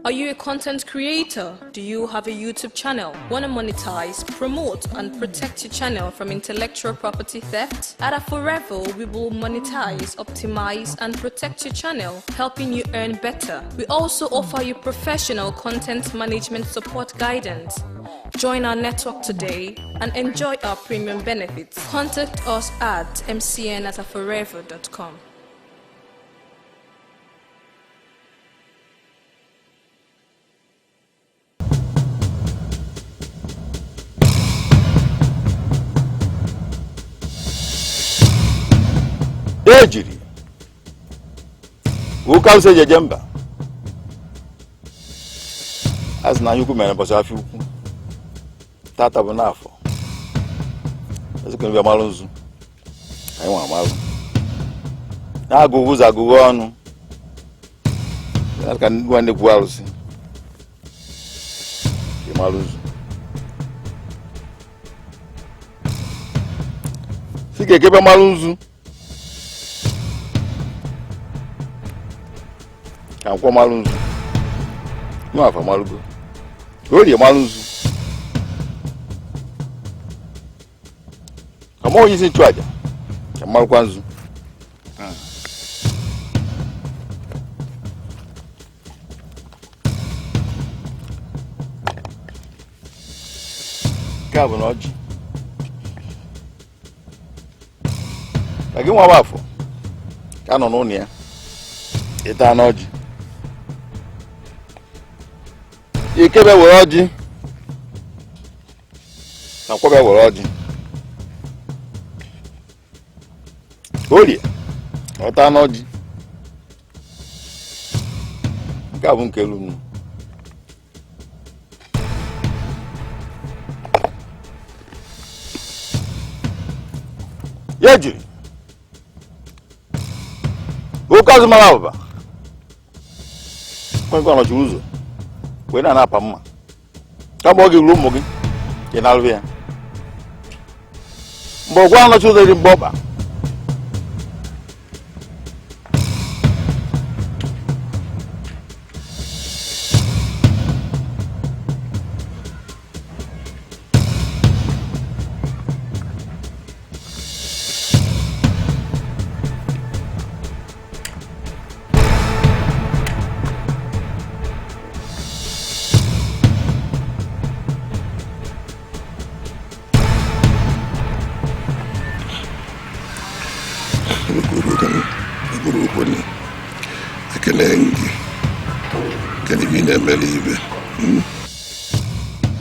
Are you a content creator? Do you have a YouTube channel? Want to monetize, promote, and protect your channel from intellectual property theft? At Forever, we will monetize, optimize, and protect your channel, helping you earn better. We also offer you professional content management support guidance. Join our network today and enjoy our premium benefits. Contact us at mcn@forever.com. Ejiri Mouka se jejemba as na yuku mere bosa afi ukwu tata bụ n'afọ ezekwe bịa malụ nzu anyị nwa amalụ na-agụgụ ụzọ agụgụ ọnụ ka ndị na-ekwu alụsị malụ nzu si ga-ekebe malụ nzu ka nkwọ malụ nzu nwa afa malụgo orie malụ nzu kama onye isi chụaja ka malụkwa nzu nke a bụ na ọjị ka gị nwa afọ ka nọ n'ụlọ ya ịta n'ọjị ikebe were ọjị na kwọbe were ọjị orie ọta n'ọjị nke a bụ nke elu nnu ya jiri oke azụ mara abụba kwenkwe nọchi ụzọ wee na-apa mma kama ọ ga-eru ụmụ gị ị na-alụ ya mgbe ọgwa anọchi ụzọ dị mgbe ọba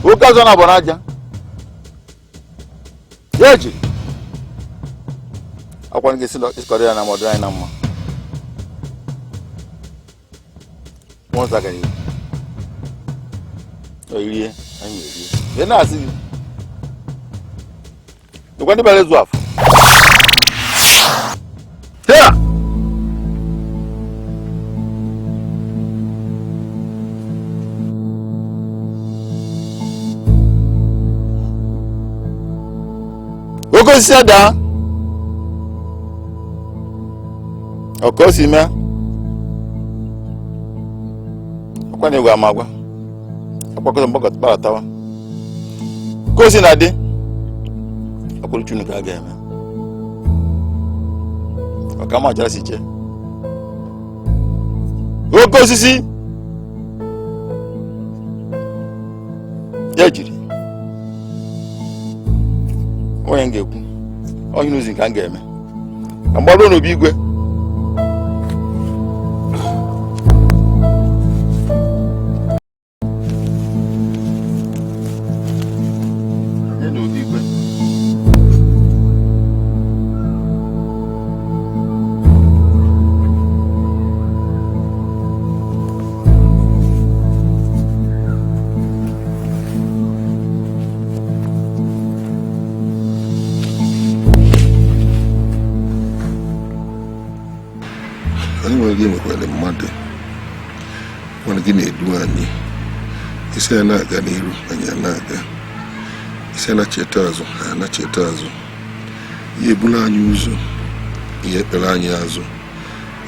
Ukazo na bonaja yeji akwan gesi lo iskoria na modern na mma won zaga ni o irie anyi irie ye na asi ni kwani bele zuafu ya Okosi ada okosi me akwani gwa magwa akwako mbogo tbatawa kosi na de akulu chunu ka ga eme akama jara siche okosisi yajiri onye ngekwu onye nuzi ka ngeme amgbalo no bi igwe isi na-aga n'iru anyị na-aga isi na-cheta azụ ha na-cheta azụ ihe ebula anyị ụzọ ihe ekpere anyị azụ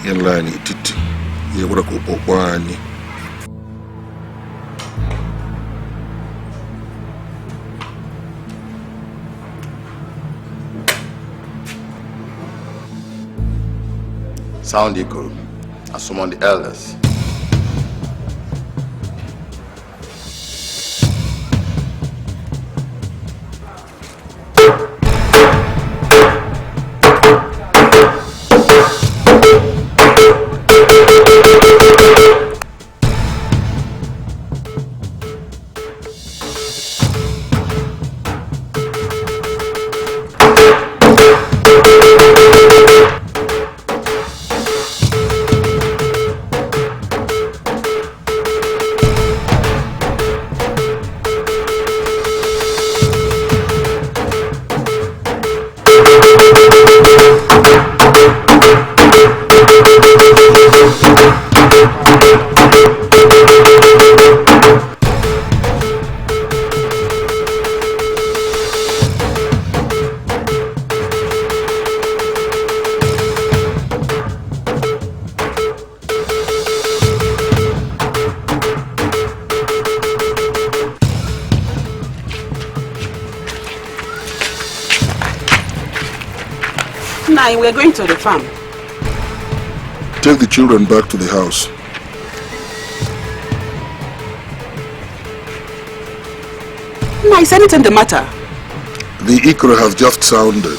ihe nla anyị etiti ihe gwara ka ụkpọkpọ anyị sound the Ikoro, and summon the elders. We're going to the farm. Take the children back to the house. Ma, is anything the matter? The Ikoro has just sounded.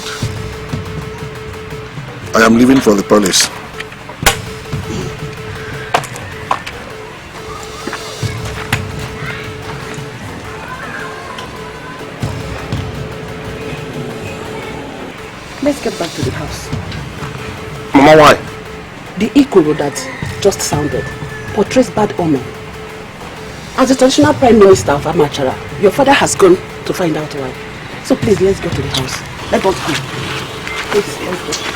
I am leaving for the palace. Let's get back to the house. Mama, why? The Ikoro that just sounded portrays bad omen. As the traditional prime minister of Amachara, your father has gone to find out why. So please, let's go to the house. Let us go. Please, let's go.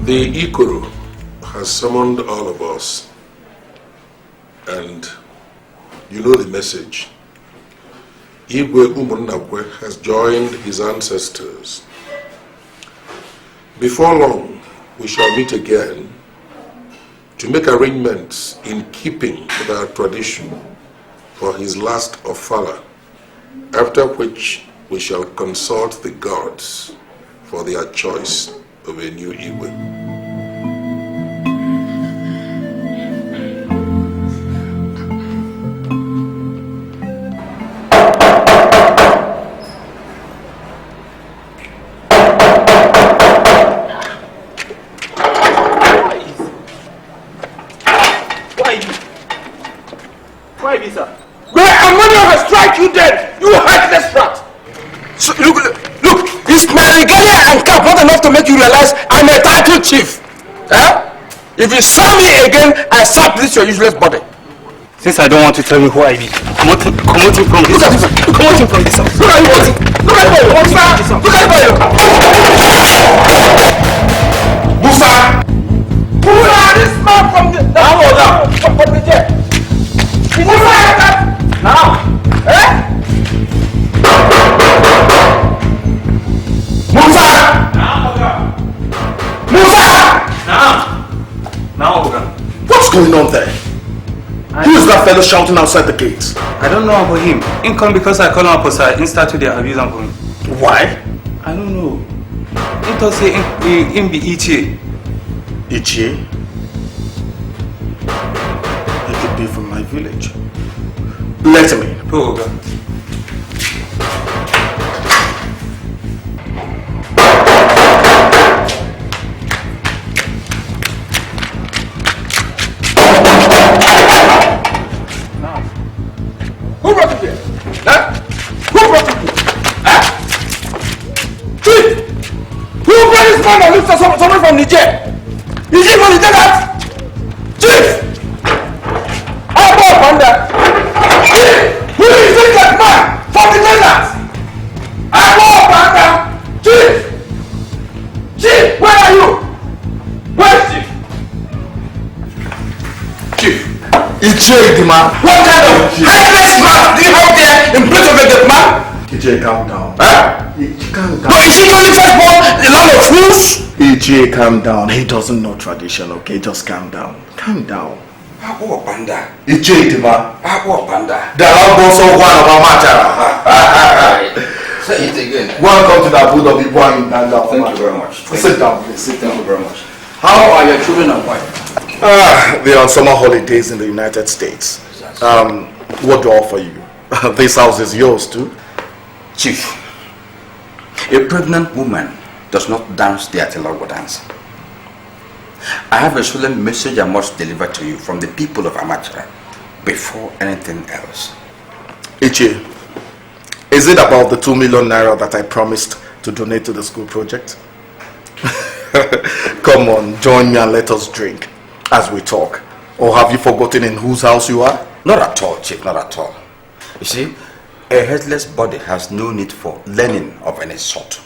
The Ikoro has summoned all of us, and you know the message. Igwe Umunnakwe has joined his ancestors. Before long, we shall meet again to make arrangements in keeping with our tradition for his last ofala, after which we shall consult the gods for their choice of a new Igwe. Chief, if you saw me again, I slap this your useless body. Since I don't want to tell you who I be, come out from this house. Come out from this house. Look at you! Look at you! Look at you! Musa! Musa! This man from the jail! Musa! Now! Musa! Musa! Now, Oga. What's going on there? Who is that fellow shouting outside the gates? I don't know about him. In come because I call him up aside and start to the abuse and him. Why? I don't know. It does say him be Edochie. Edochie? It could be from my village. Let me. Go, Oga. Who brought you here? Huh? Who brought you here? Huh? Chief! Who brought this man that looks like someone from Niger? Is he from the desert? Chief! How about Panda? Chief! Who is this that man from the desert? How about Panda? Chief! Chief, where are you? Where is Chief? Chief! Edochie, the man. What kind of headless man do you have there in place of a dead man? Edochie, calm down. Huh? Calm down. No, is he the only firstborn in the land of fools? Edochie, calm down. He doesn't know tradition, okay? Just calm down. Calm down. Abu Panda. Edochie, the man. Abu Panda. The also one of our Machara. Say it again. Welcome to the Abu Dhabi Boy. Thank you very much. Sit down, please. Sit down. Thank you very much. How are your children and wife? They're on summer holidays in the United States. What do I offer you? This house is yours too. Chief, a pregnant woman does not dance the Atilago dance. I have a solemn message I must deliver to you from the people of Amachara before anything else. Edochie, is it about the 2 million naira that I promised to donate to the school project? Come on, join me and let us drink as we talk. Or have you forgotten in whose house you are? Not at all, Chief, not at all. You see, a headless body has no need for learning of any sort.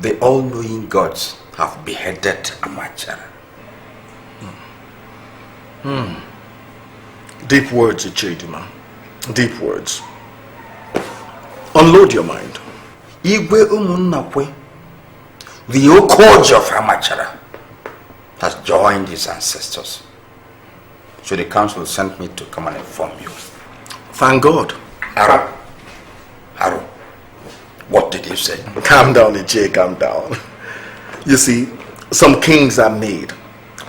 The all-knowing gods have beheaded Amachara. Deep words, Edochie, man. Deep words. Unload your mind. Igwe Umunnakwe, the Okoji of Amachara, has joined his ancestors. So the council sent me to come and inform you. Thank God. Haru, what did you say? Calm down, Edochie, calm down. You see, some kings are made,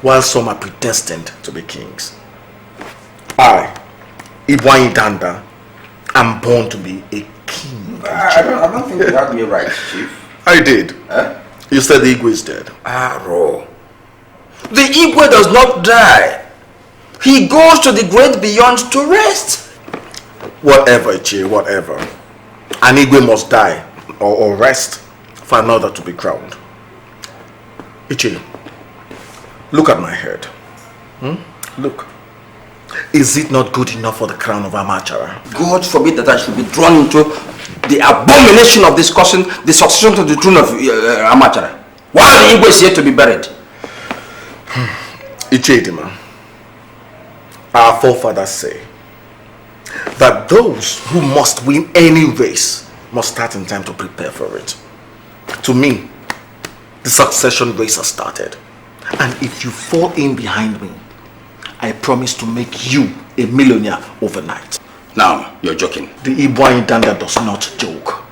while some are predestined to be kings. I, Ibwanyi Danda, am born to be a king. I don't think you had me right, Chief. I did. Huh? You said the Igwe is dead. Aro. The Igwe does not die. He goes to the great beyond to rest. Whatever, Edochie, whatever. An Igwe must die or rest for another to be crowned. Edochie, look at my head. Look. Is it not good enough for the crown of Amachara? God forbid that I should be drawn into the abomination of discussing the succession to the throne of Amachara, while the Igwe is yet to be buried. Edochie, our forefathers say that those who must win any race must start in time to prepare for it. To me, the succession race has started. And if you fall in behind me, I promise to make you a millionaire overnight. Now, you're joking. The Igbo Danda does not joke.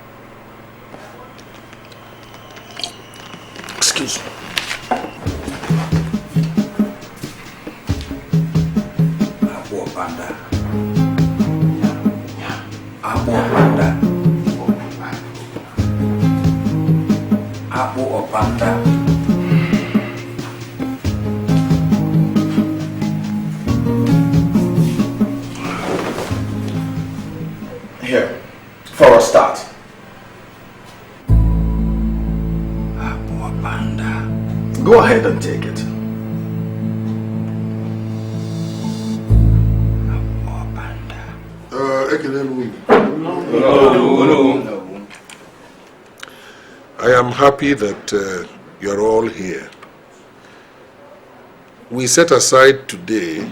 Excuse me. Abu Panda. Abu Panda. Abu Panda. Here, for a start. Go ahead and take it. I am happy that you're all here. We set aside today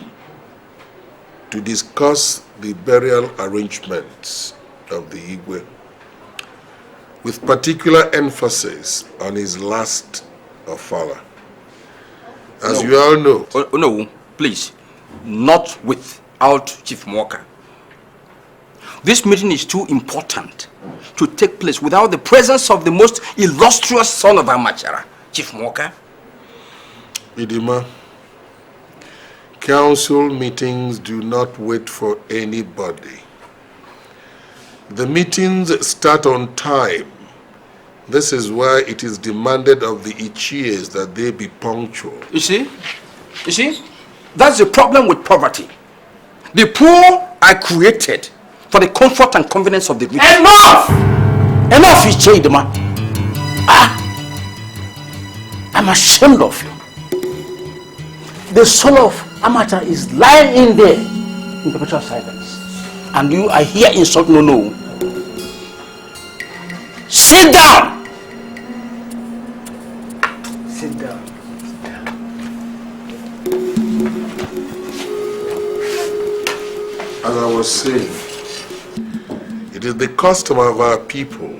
to discuss the burial arrangements of the Igwe, with particular emphasis on his last Ofala. As you all know... no, please, not without Chief Mouka. This meeting is too important to take place without the presence of the most illustrious son of Amachara, Chief Mouka. Idima, council meetings do not wait for anybody. The meetings start on time. This is why it is demanded of the Ichies that they be punctual. You see, that's the problem with poverty. The poor are created for the comfort and convenience of the rich. Enough! Enough, Ichie, man. I'm ashamed of you. The soul of Amata is lying in there in perpetual silence. And you are here insulting no. Sit down! Sit down. As I was saying, it is the custom of our people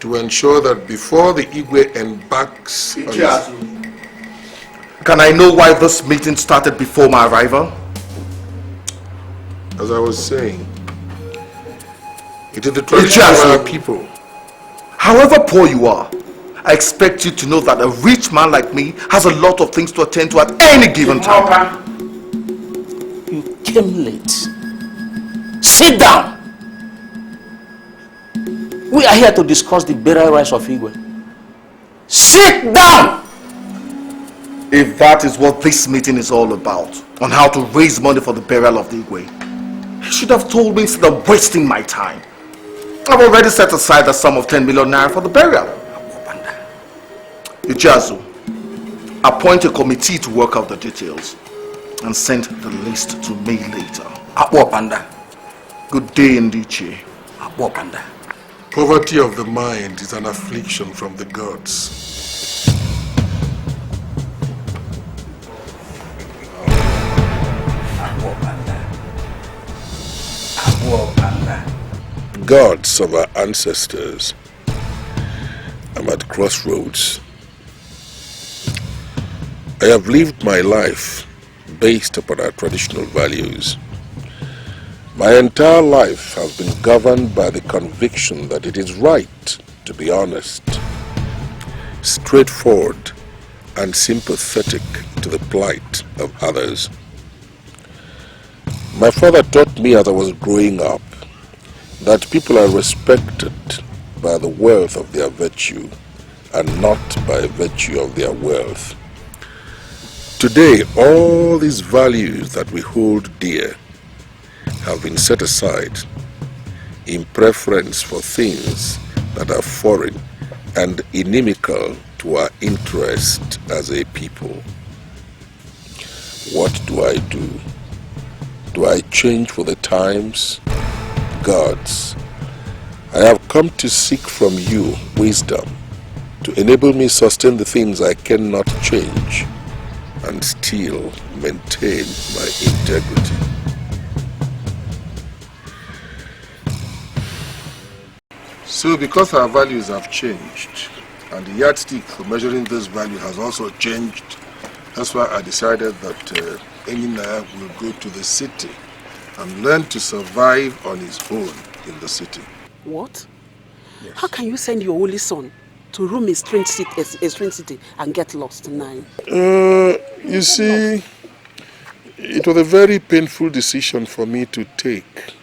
to ensure that before the Igwe embarks on his... Can I know why this meeting started before my arrival? As I was saying, it is the tradition of our people. However poor you are, I expect you to know that a rich man like me has a lot of things to attend to at any given time. You came late. Sit down! We are here to discuss the burial rites of Igwe. Sit down! If that is what this meeting is all about, on how to raise money for the burial of the Igwe, you should have told me instead of wasting my time. I've already set aside a sum of 10 million naira for the burial. Ijazu, appoint a committee to work out the details and send the list to me later. Good day, Ndiche. Poverty of the mind is an affliction from the gods. Gods of our ancestors, I'm at crossroads. I have lived my life based upon our traditional values. My entire life has been governed by the conviction that it is right to be honest, straightforward, and sympathetic to the plight of others. My father taught me as I was growing up that people are respected by the wealth of their virtue and not by virtue of their wealth. Today, all these values that we hold dear have been set aside in preference for things that are foreign and inimical to our interest as a people. What do I do? Do I change for the times? Gods, I have come to seek from you wisdom to enable me sustain the things I cannot change and still maintain my integrity. So because our values have changed, and the yardstick for measuring this value has also changed, that's why I decided that Enyinaya will go to the city and learn to survive on his own in the city. What? Yes. How can you send your only son to roam a strange city and get lost now? You see, it was a very painful decision for me to take.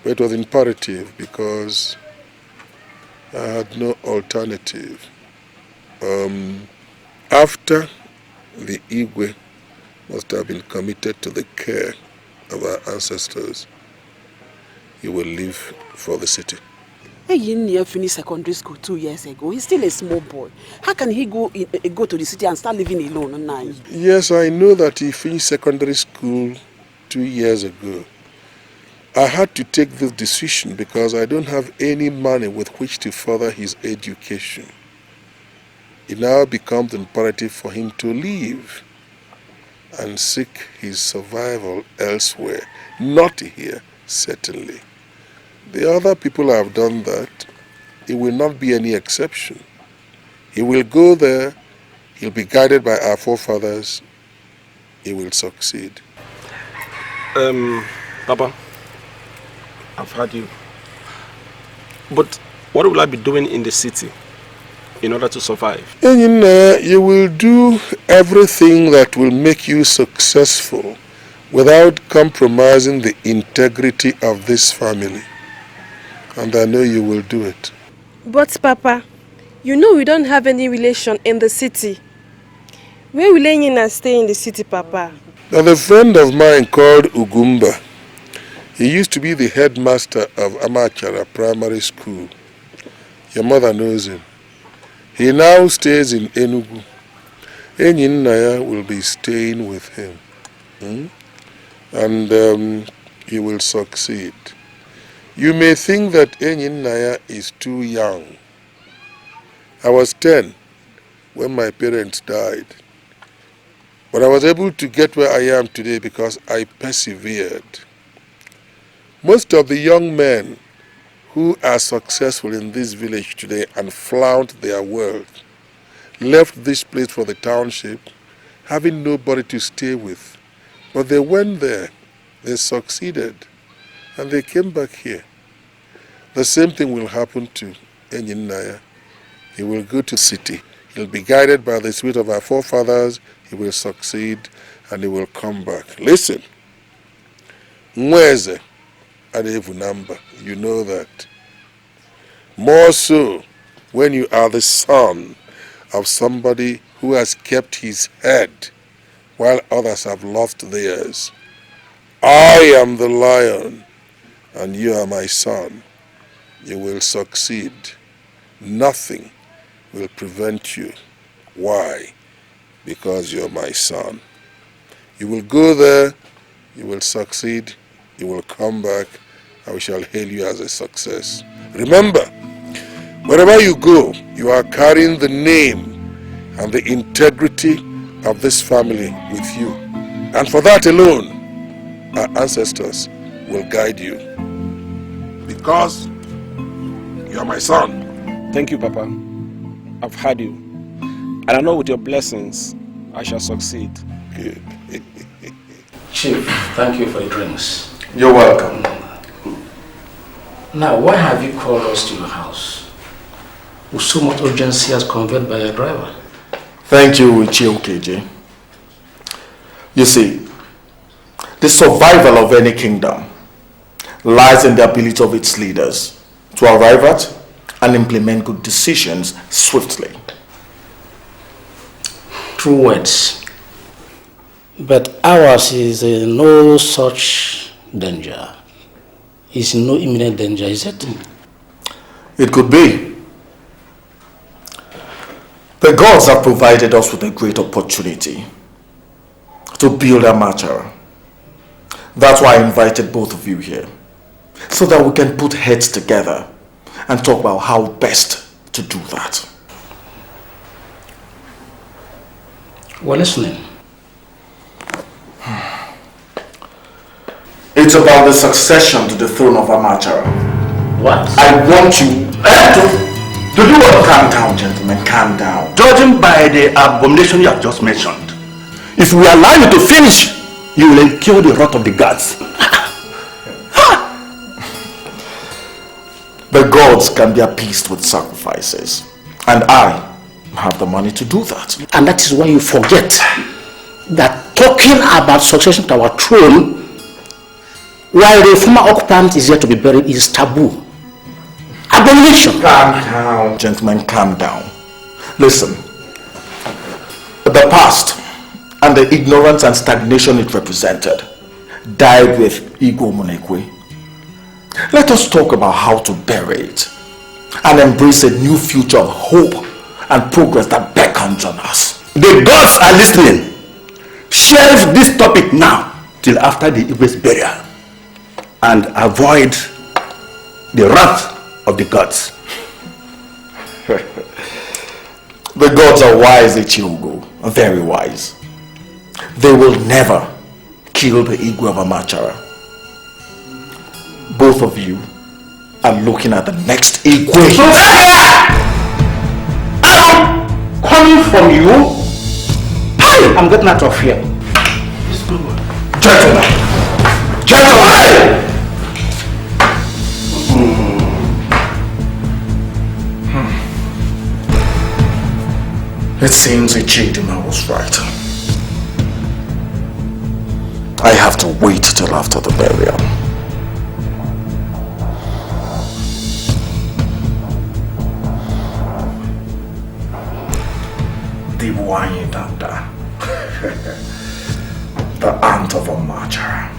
But it was imperative because I had no alternative. After the Igwe must have been committed to the care of our ancestors, he will leave for the city. He finished secondary school 2 years ago. He's still a small boy. How can he go to the city and start living alone now? Yes, I know that he finished secondary school 2 years ago. I had to take this decision because I don't have any money with which to further his education. It now becomes imperative for him to leave and seek his survival elsewhere. Not here, certainly. The other people have done that. It will not be any exception. He will go there, he'll be guided by our forefathers, he will succeed. Papa, I've heard you. But what will I be doing in the city in order to survive? You will do everything that will make you successful without compromising the integrity of this family. And I know you will do it. But Papa, you know we don't have any relation in the city. Where will Enyina stay in the city, Papa? There's a friend of mine called Ugumba. He used to be the headmaster of Amachara Primary School. Your mother knows him. He now stays in Enugu. Enyinaya will be staying with him. And he will succeed. You may think that Enyinaya is too young. I was 10 when my parents died. But I was able to get where I am today because I persevered. Most of the young men who are successful in this village today and flaunt their wealth left this place for the township having nobody to stay with. But they went there, they succeeded, and they came back here. The same thing will happen to Enyinaya. He will go to the city. He'll be guided by the spirit of our forefathers. He will succeed and he will come back. Listen. Umez Adevunamba, you know that. More so when you are the son of somebody who has kept his head while others have lost theirs. I am the lion and you are my son. You will succeed. Nothing will prevent you. Why? Because you're my son. You will go there, you will succeed, you will come back, and we shall hail you as a success. Remember, wherever you go, you are carrying the name and the integrity of this family with you. And for that alone, our ancestors will guide you. Because you are my son. Thank you, Papa. I've heard you. And I know with your blessings, I shall succeed. Good. Chief, thank you for the drinks. You're welcome. Now, why have you called us to your house? With so much urgency as conveyed by your driver? Thank you, Chiwetalu. You see, the survival of any kingdom lies in the ability of its leaders to arrive at and implement good decisions swiftly. True words. But ours is no such danger. Is no imminent danger, is it? It could be. The gods have provided us with a great opportunity to build a Amachara. That's why I invited both of you here, so that we can put heads together and talk about how best to do that. We're listening. It's about the succession to the throne of Amachara. What? I want you to do what? Calm down, gentlemen, calm down. Judging by the abomination you have just mentioned, if we allow you to finish, you will incur the wrath of the gods. The gods can be appeased with sacrifices, and I have the money to do that. And that is why you forget that talking about succession to our throne while the former occupant is yet to be buried is taboo. Abomination. Calm down. Gentlemen, calm down. Listen, the past and the ignorance and stagnation it represented died with Igbo Monekwe. Let us talk about how to bury it and embrace a new future of hope and progress that beckons on us. The gods are listening. Shelve this topic now till after the Igbo's burial and avoid the wrath of the gods. The gods are wise, Ichiogo, very wise. They will never kill the Igwe of Amachara. Both of you are looking at the next Igwe. I'm coming from you. Hey, I'm getting out of here. Gentlemen! Gentlemen! It seems Ichidima was right. I have to wait till after the burial. Dibuanye Danda. The aunt of Amachara.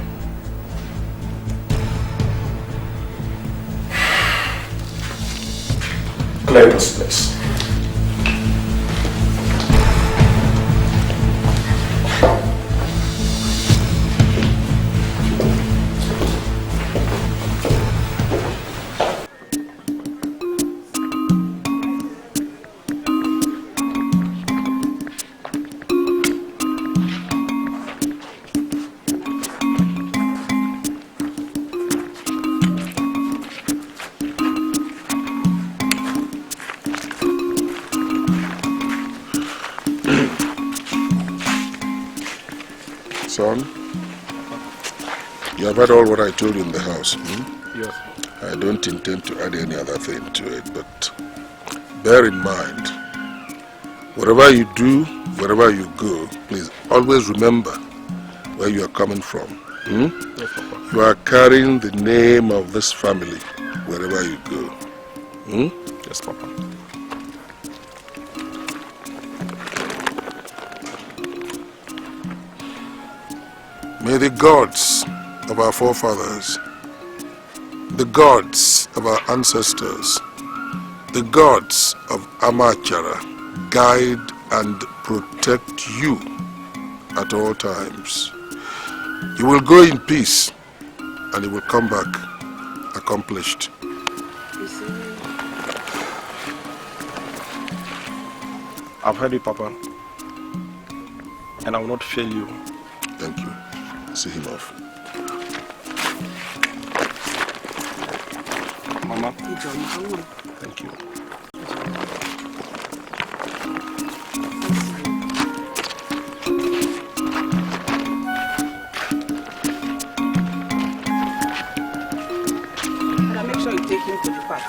Clear this place. Son, you have heard all what I told you in the house. Yes. I don't intend to add any other thing to it, but bear in mind, whatever you do, wherever you go, please always remember where you are coming from. Yes, Papa. You are carrying the name of this family wherever you go. Yes, Papa. May the gods of our forefathers, the gods of our ancestors, the gods of Amachara guide and protect you at all times. You will go in peace and you will come back accomplished. I've heard you, Papa, and I will not fail you. Thank you. See him off. Mama. Thank you. Make sure you take him to the park.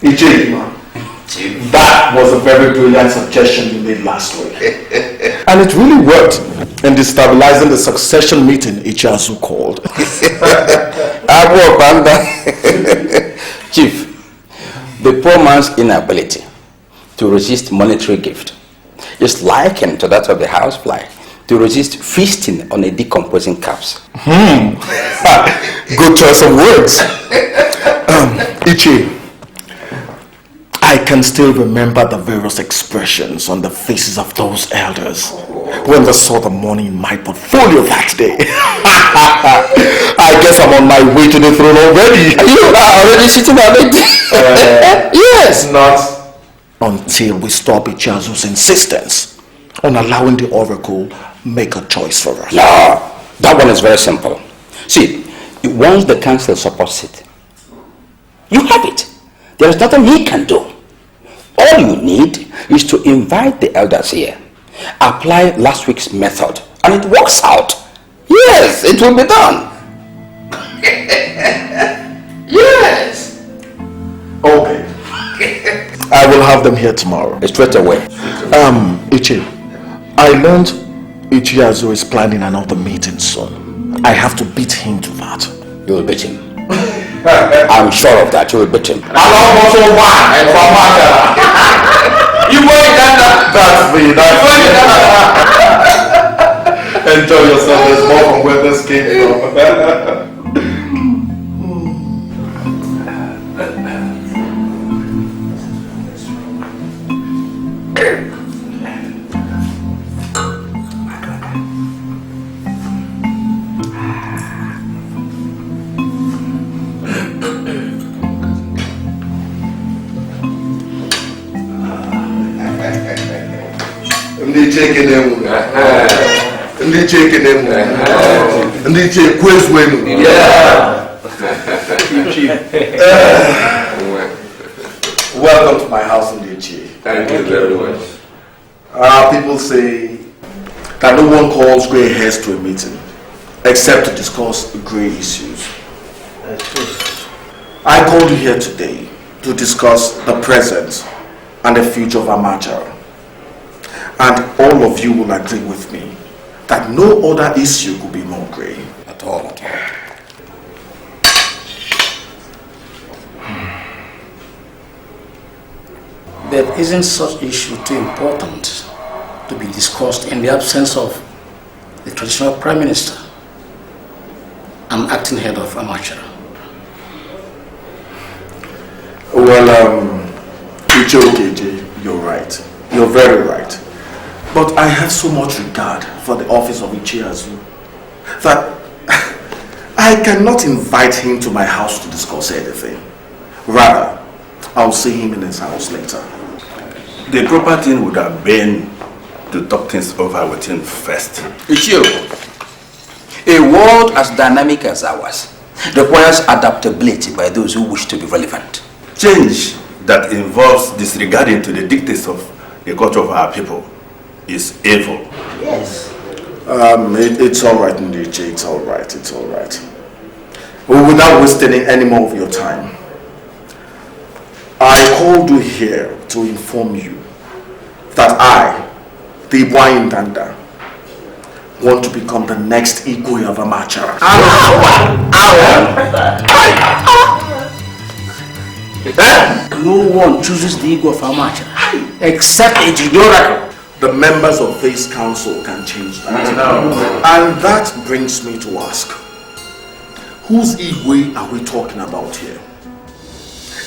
Ichie, that was a very brilliant suggestion you made last week. And it really worked in destabilizing the succession meeting Ichiazu called. Chief, the poor man's inability to resist monetary gift is likened to that of the housefly to resist feasting on a decomposing corpse. Good choice of words. Ichi, I can still remember the various expressions on the faces of those elders when they saw the money in my portfolio that day. I guess I'm on my way to the throne already. You are already sitting on it. Yes. Not until we stop Ichiazu's insistence on allowing the oracle make a choice for us. No, that one is very simple. See, once the council supports it, you have it. There is nothing he can do. All you need is to invite the elders here, apply last week's method, and it works out. Yes, it will be done. Yes. Okay. I will have them here tomorrow. Straight away. Ichi, I learned Ichiazu is planning another meeting soon. I have to beat him to that. You will beat him. I'm sure of that. You will beat him. You wait, that's me. Enjoy yourself. There's more from where this came from. Ndị cheke nemu. Ndị che kwez wenu. Welcome to my house, Edochie. Thank you very much. People say that no one calls grey hairs to a meeting except to discuss grey issues. I called you here today to discuss the present and the future of Amachara. And all of you will agree with me that no other issue could be more grey. At all. But isn't such issue too important to be discussed in the absence of the traditional prime minister and acting head of Amachara? Well, Ichiokeje, you're right. You're very right. But I have so much regard for the office of Ichiazu that I cannot invite him to my house to discuss anything. Rather, I'll see him in his house later. The proper thing would have been to talk things over with him first. Ichio, a world as dynamic as ours requires adaptability by those who wish to be relevant. Change that involves disregarding to the dictates of the culture of our people is evil. Yes. It's all right, Ndeche. It's all right. It's all right. Well, without wasting any more of your time, I called you here to inform you that I, the Windanda, want to become the next Igwe of Amachara. No one chooses the Igwe of Amachara except a Jidora. The members of this council can change that. And that brings me to ask, whose Igwe are we talking about here?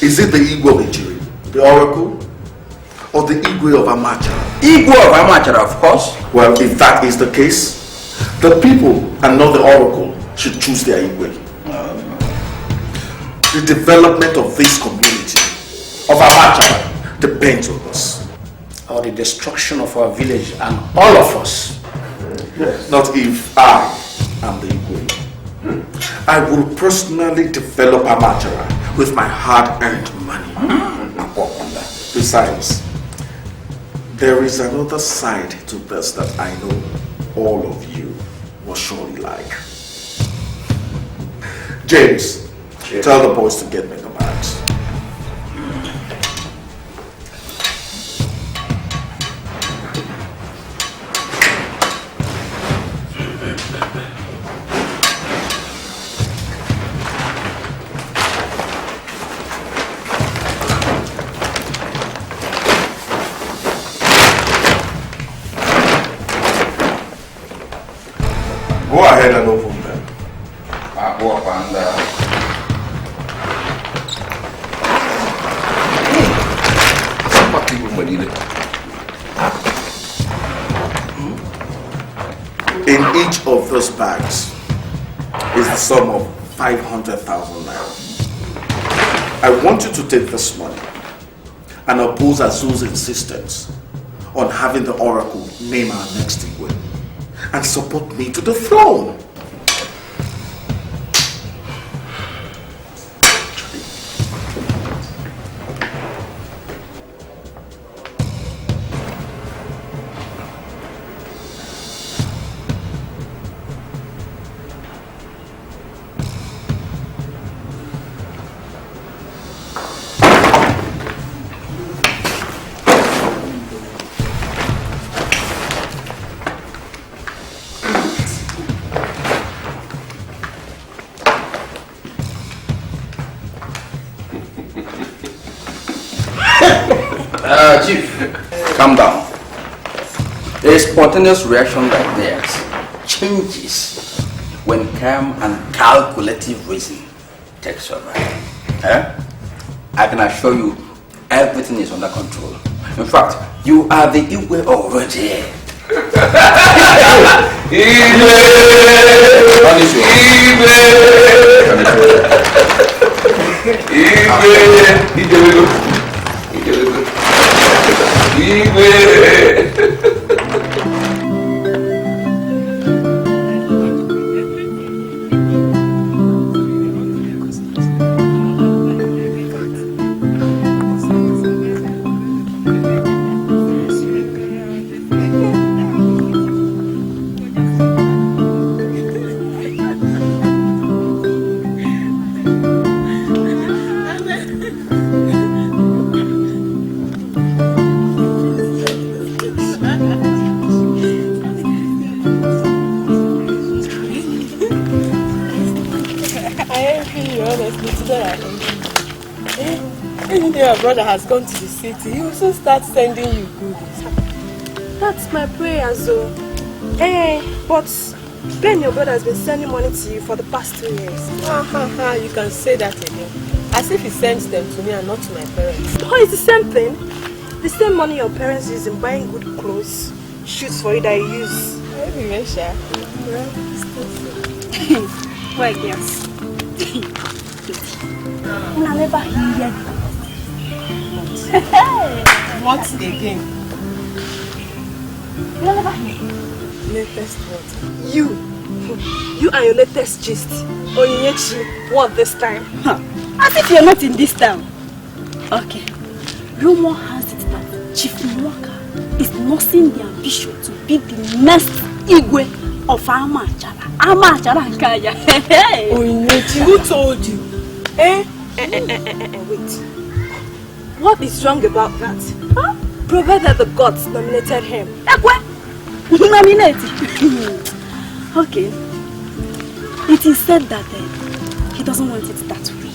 Is it the Igwe of Ejiri, the Oracle, or the Igwe of Amachara? Igwe of Amachara, of course. Well, if that is the case, the people and not the Oracle should choose their Igwe. The development of this community, of Amachara, depends on us. Or the destruction of our village and all of us. Yes. Not if I am the Igwe. I will personally develop Amachara with my hard-earned money. Besides, there is another side to this that I know all of you will surely like. James, Tell the boys to get me the bags. Go ahead and open them. In each of those bags is the sum of 500,000 naira. I want you to take this money and oppose Azu's insistence on having the oracle name our next Igwe and support me to the throne. Chief, calm down. A spontaneous reaction like theirs changes when calm and calculative reason takes over. I can assure you everything is under control. In fact, you are the Igwe already. Your brother has gone to the city, he will soon start sending you goodies. That's my prayer, though. But Ben, your brother has been sending money to you for the past 2 years. You can say that again. As if he sends them to me and not to my parents. Oh, it's the same thing. The same money your parents use in buying good clothes, shoes for you that you use. Maybe, Mesha. Well, yes. I never hear. What again? You never hear. Latest what? You and your latest gist. Onyechi, what this time? As if you're not in this town. Okay. Rumor has it that Chief Mouka is nursing the ambition to be the next Igwe of Amachara. Amachara Nkaya. Onyechi, who told you? Wait. What is wrong about that? Huh? Provided the gods nominated him. Nominated? Okay. It is said that he doesn't want it that way.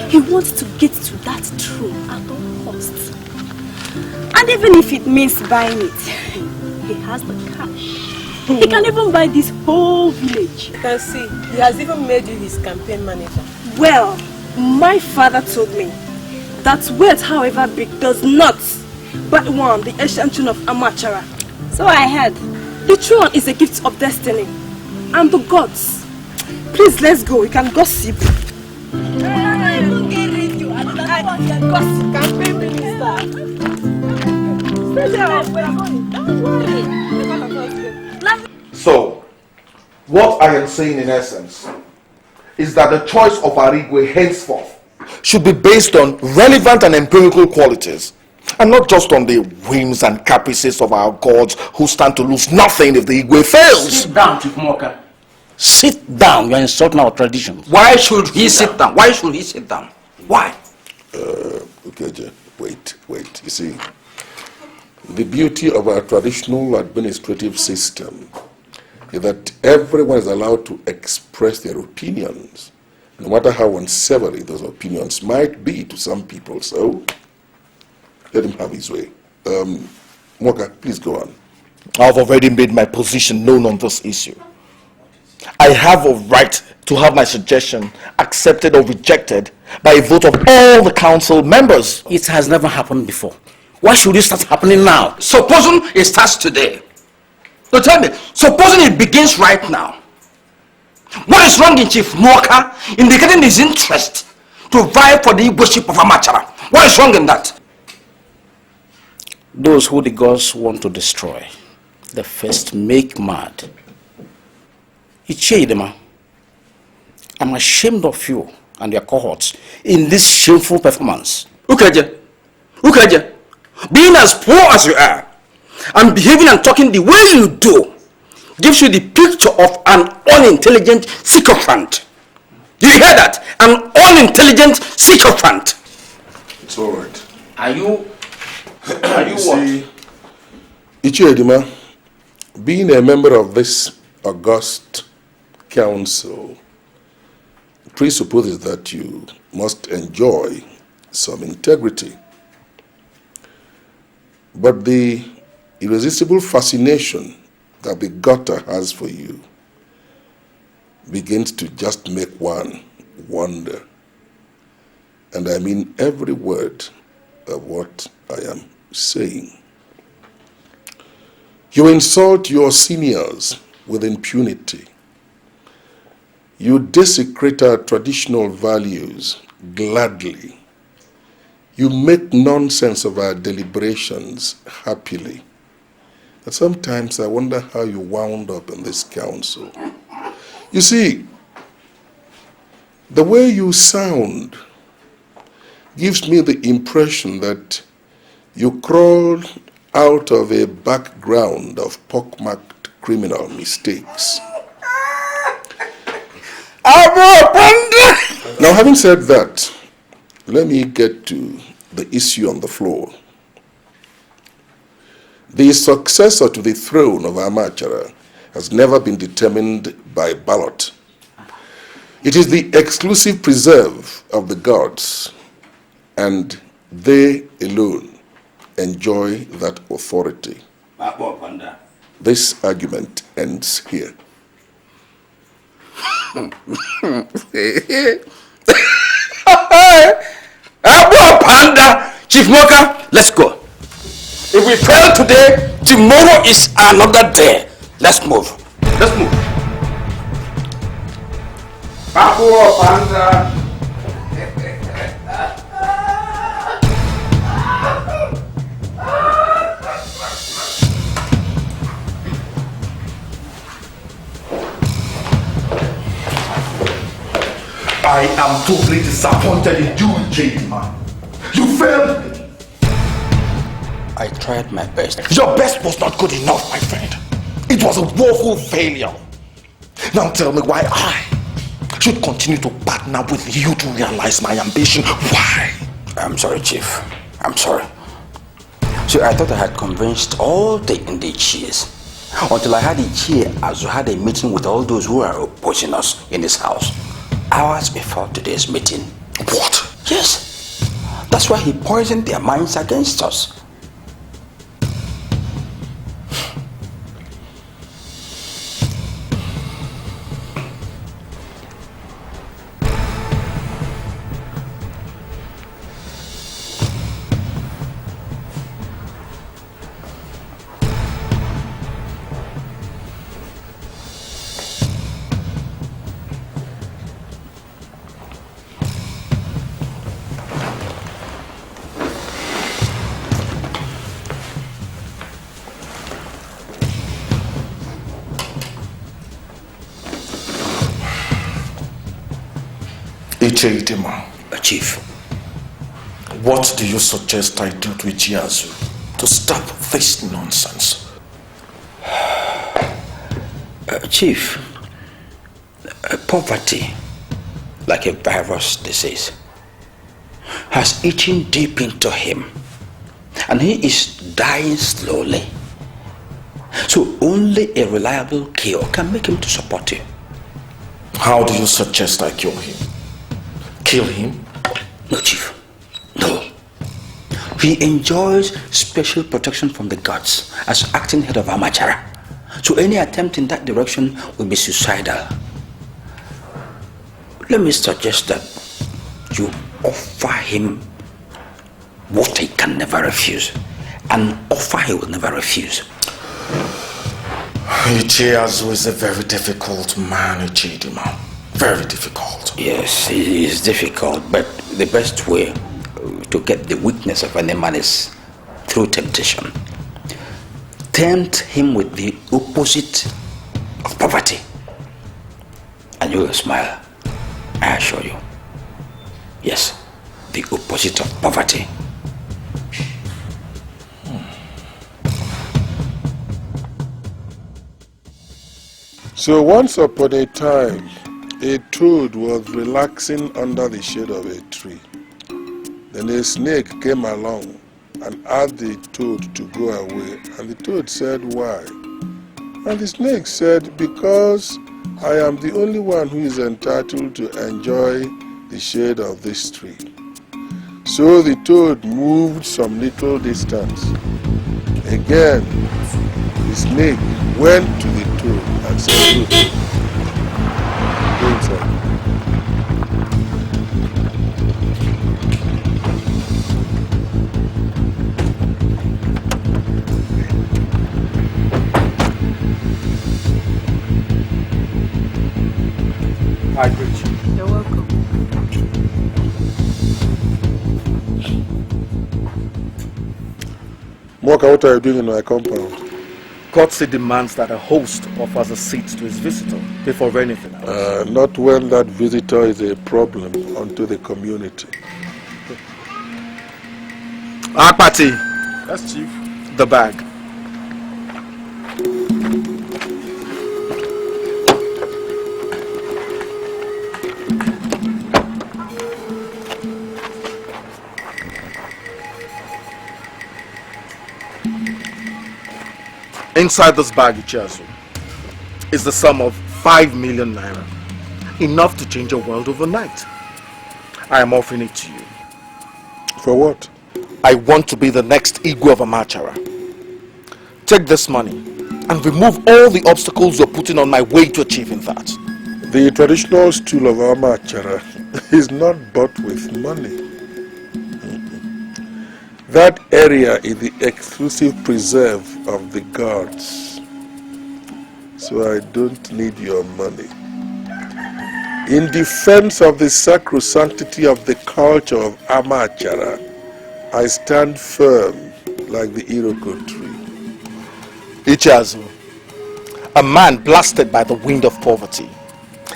He wants to get to that throne at all costs. And even if it means buying it, he has the cash. He can even buy this whole village. You can see, he has even made you his campaign manager. Well, my father told me that wealth, however big, does not but one the ancient throne of Amachara. So I heard. The throne is a gift of destiny and the gods. Please, let's go. We can gossip. Campaign minister. So, what I am saying in essence is that the choice of Arigwe henceforth should be based on relevant and empirical qualities and not just on the whims and caprices of our gods who stand to lose nothing if the Igwe fails. Sit down, Chief Mouka. Sit down. You are insulting our traditions. Why should he sit down? Why should he sit down? Why? Okay, wait. You see, the beauty of our traditional administrative system is that everyone is allowed to express their opinions, no matter how unsavory those opinions might be to some people. So, let him have his way. Mouka, please go on. I've already made my position known on this issue. I have a right to have my suggestion accepted or rejected by a vote of all the council members. It has never happened before. Why should it start happening now? Supposing it starts today. So tell me, supposing it begins right now. What is wrong in Chief Mouka indicating his interest to vie for the worship of Amachara? What is wrong in that? Those who the gods want to destroy, they first make mad. Ichie, I'm ashamed of you and your cohorts in this shameful performance. Ukaja, being as poor as you are and behaving and talking the way you do gives you the picture of an unintelligent sycophant. Do you hear that? An unintelligent sycophant. It's all right. Are you See, Ichie, being a member of this august council presupposes that you must enjoy some integrity. But the irresistible fascination that the gutter has for you begins to just make one wonder. And I mean every word of what I am saying. You insult your seniors with impunity. You desecrate our traditional values gladly. You make nonsense of our deliberations happily. And sometimes I wonder how you wound up in this council. You see, the way you sound gives me the impression that you crawled out of a background of pockmarked criminal mistakes. Now, having said that, let me get to the issue on the floor. The successor to the throne of Amachara has never been determined by ballot. It is the exclusive preserve of the gods, and they alone enjoy that authority. This argument ends here. Chief Mouka, let's go. If we fail today, tomorrow is another day. Let's move. Let's move. Panda. I am totally disappointed in you, Jade, man. You failed me. I tried my best. Your best was not good enough, my friend. It was a woeful failure. Now tell me why I should continue to partner with you to realize my ambition. Why? I'm sorry, Chief. I'm sorry. See, I thought I had convinced all the Edochies until I had Edochie Agu had a meeting with all those who are opposing us in this house. Hours before today's meeting. What? Yes. That's why he poisoned their minds against us. Chief, what do you suggest I do to Edochie Agu to stop this nonsense? Chief, Poverty, like a virus disease, has eaten deep into him, and he is dying slowly. So only a reliable cure can make him to support you. How do you suggest I kill him? Kill him? No, Chief. No. He enjoys special protection from the gods as acting head of Amachara. So any attempt in that direction will be suicidal. Let me suggest that you offer him what he can never refuse. An offer he will never refuse. Ichiazu is a very difficult man, Ichidima. Very difficult. Yes, it is difficult, but the best way to get the weakness of any man is through temptation. Tempt him with the opposite of poverty, and you will smile, I assure you. Yes, the opposite of poverty. So once upon a time, a toad was relaxing under the shade of a tree. Then a snake came along and asked the toad to go away. And the toad said, why? And the snake said, because I am the only one who is entitled to enjoy the shade of this tree. So the toad moved some little distance. Again, the snake went to the toad and said, look, go inside. I greet you. You're welcome. Mouka, what are you doing in my compound? Courtesy demands that a host offers a seat to his visitor before anything else. Not when that visitor is a problem unto the community. Akpati, That's Chief. the bag. Inside this bag, Ichiazu, is the sum of 5 million naira. Enough to change your world overnight. I am offering it to you. For what? I want to be the next Igwe of Amachara. Take this money and remove all the obstacles you're putting on my way to achieving that. The traditional stool of Amachara is not bought with money. That area is the exclusive preserve of the gods. So I don't need your money. In defense of the sacrosanctity of the culture of Amachara, I stand firm like the Iroko tree. Ichiazu, a man blasted by the wind of poverty,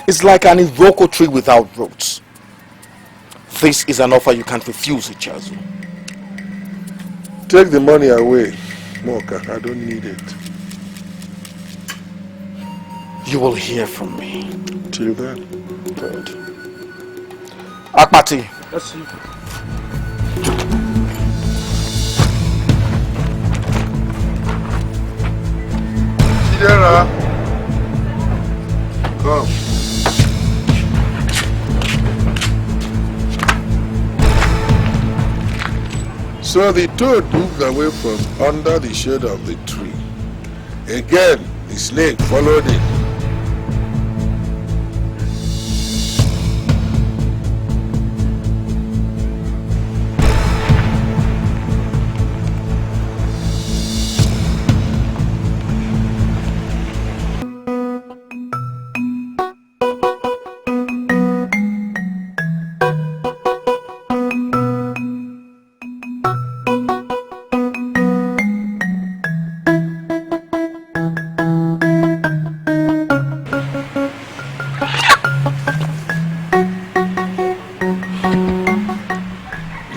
is like an Iroko tree without roots. This is an offer you can't refuse, Ichiazu. Take the money away, Mouka. I don't need it. You will hear from me. Till then. Good. Akpati. That's you. Chidera. Come. So the toad moved away from under the shade of the tree. Again, the snake followed it.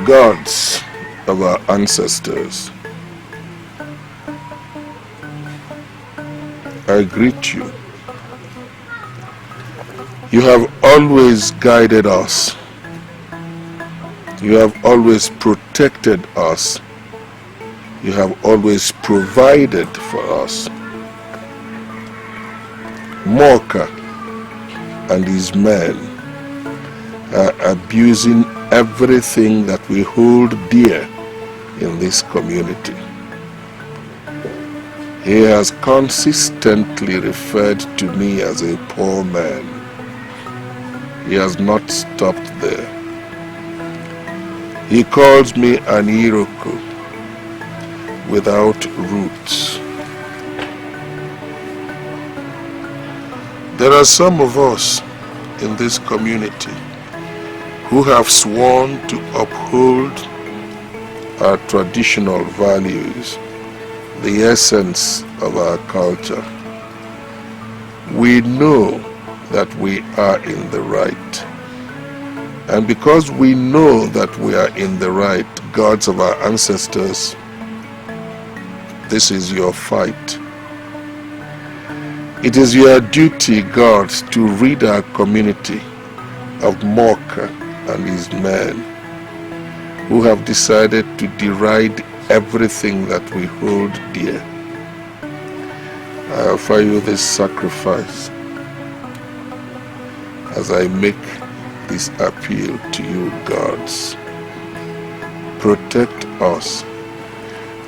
Gods of our ancestors, I greet you. You have always guided us. You have always protected us. You have always provided for us. Mouka and his men are abusing everything that we hold dear in this community. He has consistently referred to me as a poor man. He has not stopped there. He calls me an Iroko without roots. There are some of us in this community who have sworn to uphold our traditional values, the essence of our culture. We know that we are in the right. And because we know that we are in the right, gods of our ancestors, this is your fight. It is your duty, gods, to rid our community of Mouka and his men who have decided to deride everything that we hold dear. I offer you this sacrifice as I make this appeal to you, gods. Protect us.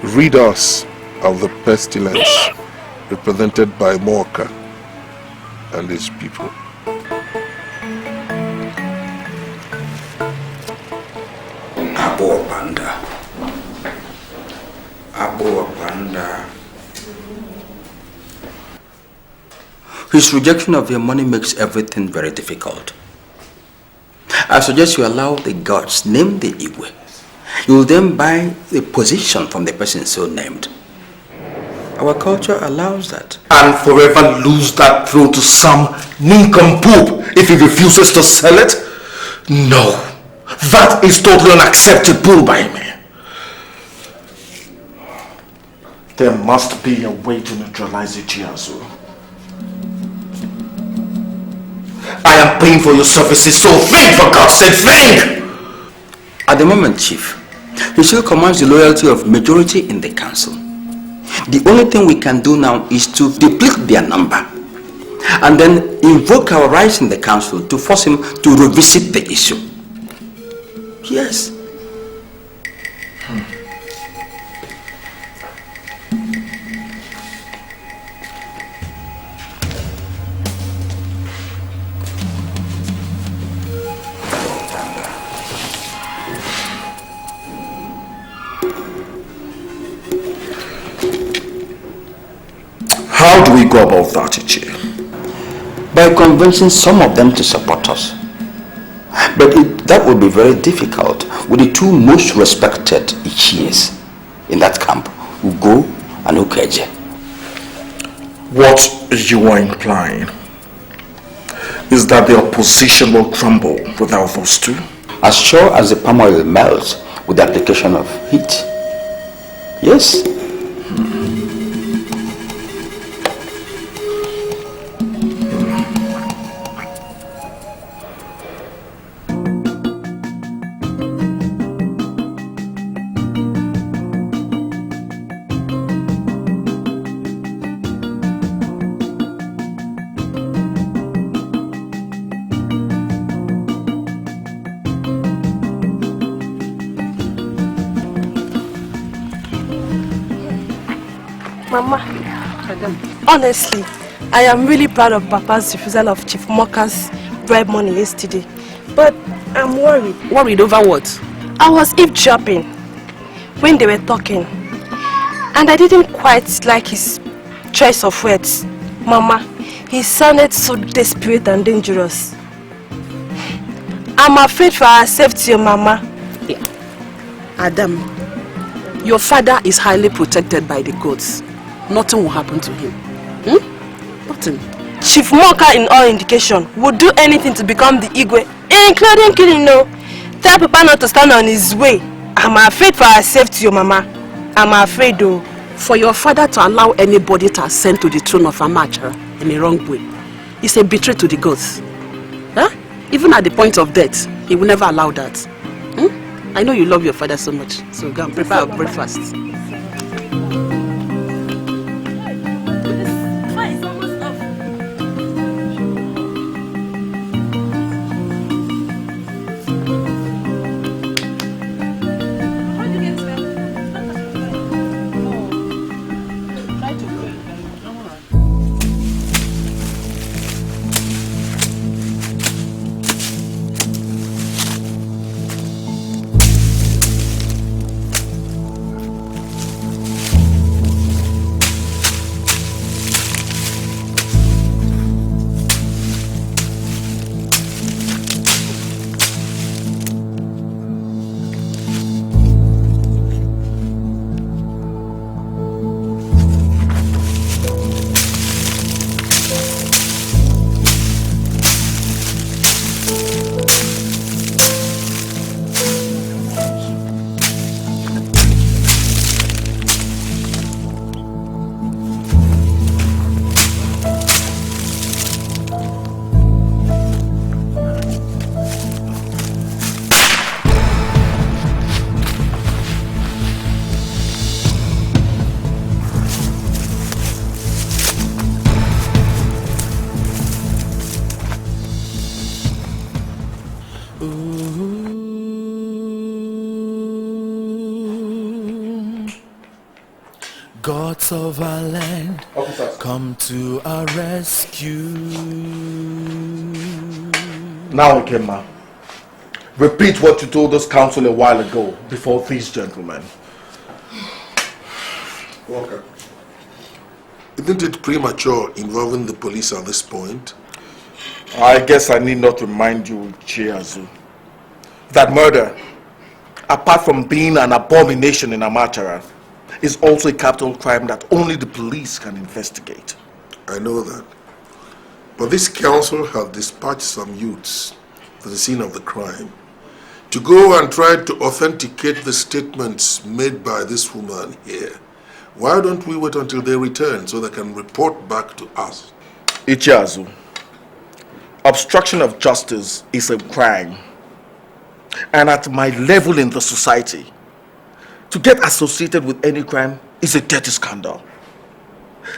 Rid us of the pestilence represented by Mouka and his people. Abo Panda. Abo Panda. His rejection of your money makes everything very difficult. I suggest you allow the gods name the Igwe. You will then buy the position from the person so named. Our culture allows that. And forever lose that throne to some nincompoop if he refuses to sell it? No, that is totally unacceptable by me. There must be a way to neutralize it, Chiazu. I am paying for your services, so think, for God's sake, think! At the moment, Chief, he still commands the loyalty of majority in the council. The only thing we can do now is to deplete their number and then invoke our rights in the council to force him to revisit the issue. Yes. How do we go about that, Ichi? By convincing some of them to support us. But that would be very difficult with the two most respected Ichies in that camp, Ugo and Ukeje. What you are implying is that the opposition will crumble without those two? As sure as the palm oil melts with the application of heat. Yes. Mama, honestly, I am really proud of Papa's refusal of Chief Mouka's bribe money yesterday. But I'm worried. Worried over what? I was eavesdropping when they were talking. And I didn't quite like his choice of words. Mama, he sounded so desperate and dangerous. I'm afraid for our safety, Mama. Yeah. Adam, your father is highly protected by the gods. Nothing will happen to him. Nothing. Chief Mouka, in all indication, would do anything to become the Igwe, including killing. No. Tell Papa not to stand on his way. I'm afraid for our safety, Mama. I'm afraid, though. For your father to allow anybody to ascend to the throne of Amachara in a wrong way is a betrayal to the gods. Even at the point of death, he will never allow that. I know you love your father so much, so go and prepare our breakfast. Gods of our land, come to our rescue. Now, Ikema, repeat what you told us council a while ago before these gentlemen. Walker, isn't it premature involving the police at this point? I guess I need not remind you, Chiazu, that murder, apart from being an abomination in Amachara, is also a capital crime that only the police can investigate. I know that. But this council has dispatched some youths to the scene of the crime to go and try to authenticate the statements made by this woman here. Why don't we wait until they return so they can report back to us? Ichiazu, obstruction of justice is a crime. And at my level in the society, to get associated with any crime is a dirty scandal.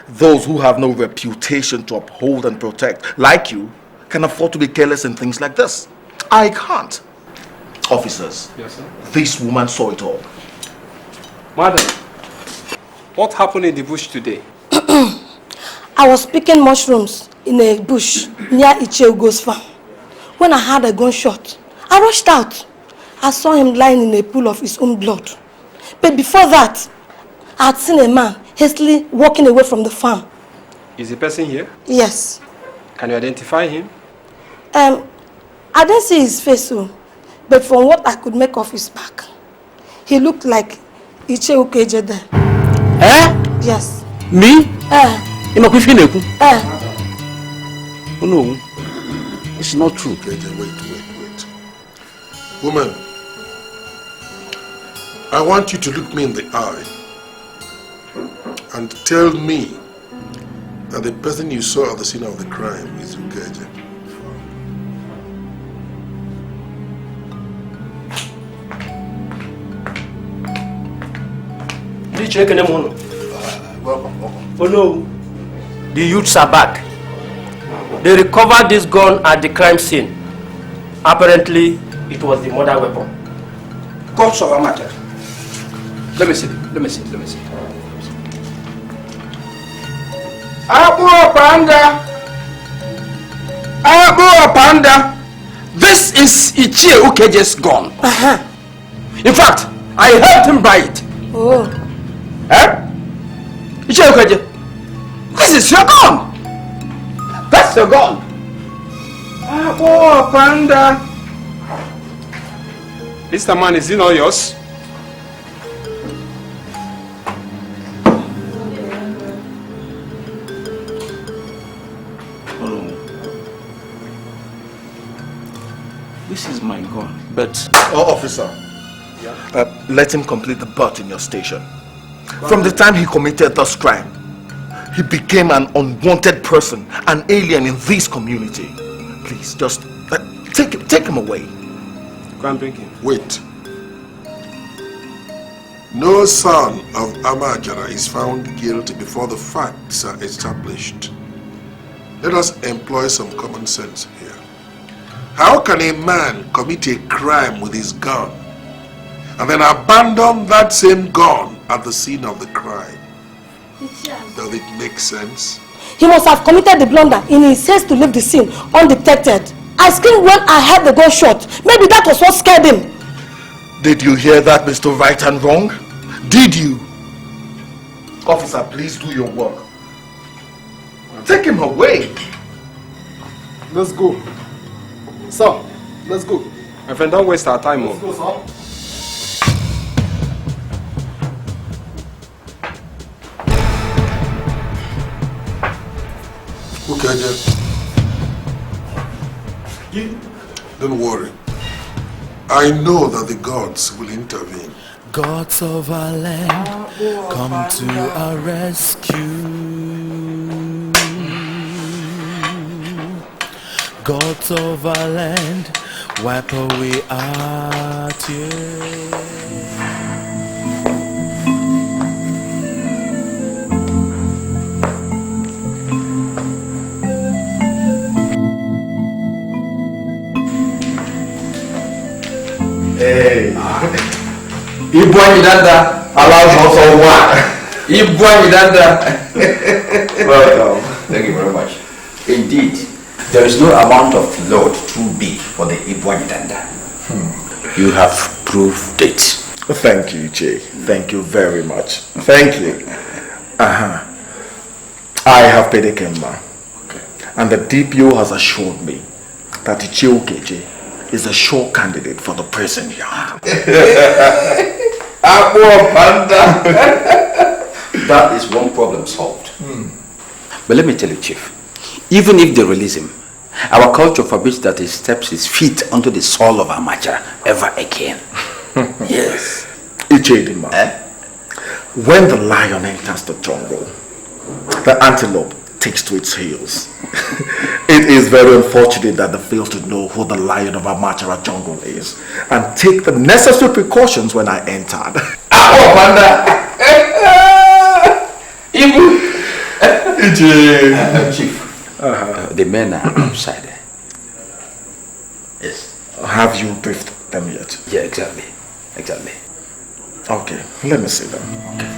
Those who have no reputation to uphold and protect, like you, can afford to be careless in things like this. I can't. Officers, yes, sir. This woman saw it all. Madam, what happened in the bush today? I was picking mushrooms in a bush near Iche Ugo's farm. When I heard a gunshot, I rushed out. I saw him lying in a pool of his own blood. But before that, I had seen a man hastily walking away from the farm. Is the person here? Yes. Can you identify him? I didn't see his face, but from what I could make of his back, he looked like Iche Ukeje there. Eh? Yes. Me? Oh no, it's not true. Wait. Woman, I want you to look me in the eye and tell me that the person you saw at the scene of the crime is Ukeje. Welcome. Oh no, the youths are back. They recovered this gun at the crime scene. Apparently, it was the murder weapon. Gods of Amachara. Let me see. Abu Panda. This is Ichie Ukeje's gun. In fact, I helped him buy it. Oh. Eh? Ichie Ukeje, this is your gun. That's your gun. Abu Panda. Mr. Man, is he not yours? This is my gun. But, officer, let him complete the butt in your station. From the time he committed this crime, he became an unwanted person, an alien in this community. Please, just take Take him away. Go and bring him. Wait. No son of Amajara is found guilty before the facts are established. Let us employ some common sense here. How can a man commit a crime with his gun and then abandon that same gun at the scene of the crime? Does it make sense? He must have committed the blunder in his haste to leave the scene undetected. I screamed when I heard the gunshot. Maybe that was what scared him. Did you hear that, Mr. Right and Wrong? Did you? Officer, please do your work. Take him away. Let's go. Sir, let's go. My friend, don't waste our time. Let's go, sir. Okay, don't worry. I know that the gods will intervene. Gods of our land, come to our rescue. Gods of our land, wipe away our tears. Hey, Ibuani Danda allows us all one. Ibuani Danda. Welcome. Thank you very much. Indeed, there is no amount of load too big for the Ibuani Danda. You have proved it. Thank you, Jay. Thank you very much. Thank you. I have paid a Kemba. Okay. And the DPO has assured me that Chiwetalu is a sure candidate for the prison yard. That is one problem solved. But let me tell you, Chief, even if they release him, our culture forbids that he steps his feet onto the soil of Amajara ever again. Yes. Ichedima, when the lion enters the jungle, the antelope takes to its heels. It is very unfortunate that they fail to know who the lion of Amajara jungle is and take the necessary precautions when I entered. Chief, the men are outside. Yes. Have you briefed them yet? Yeah, exactly. Exactly. Okay, let me see them. Okay.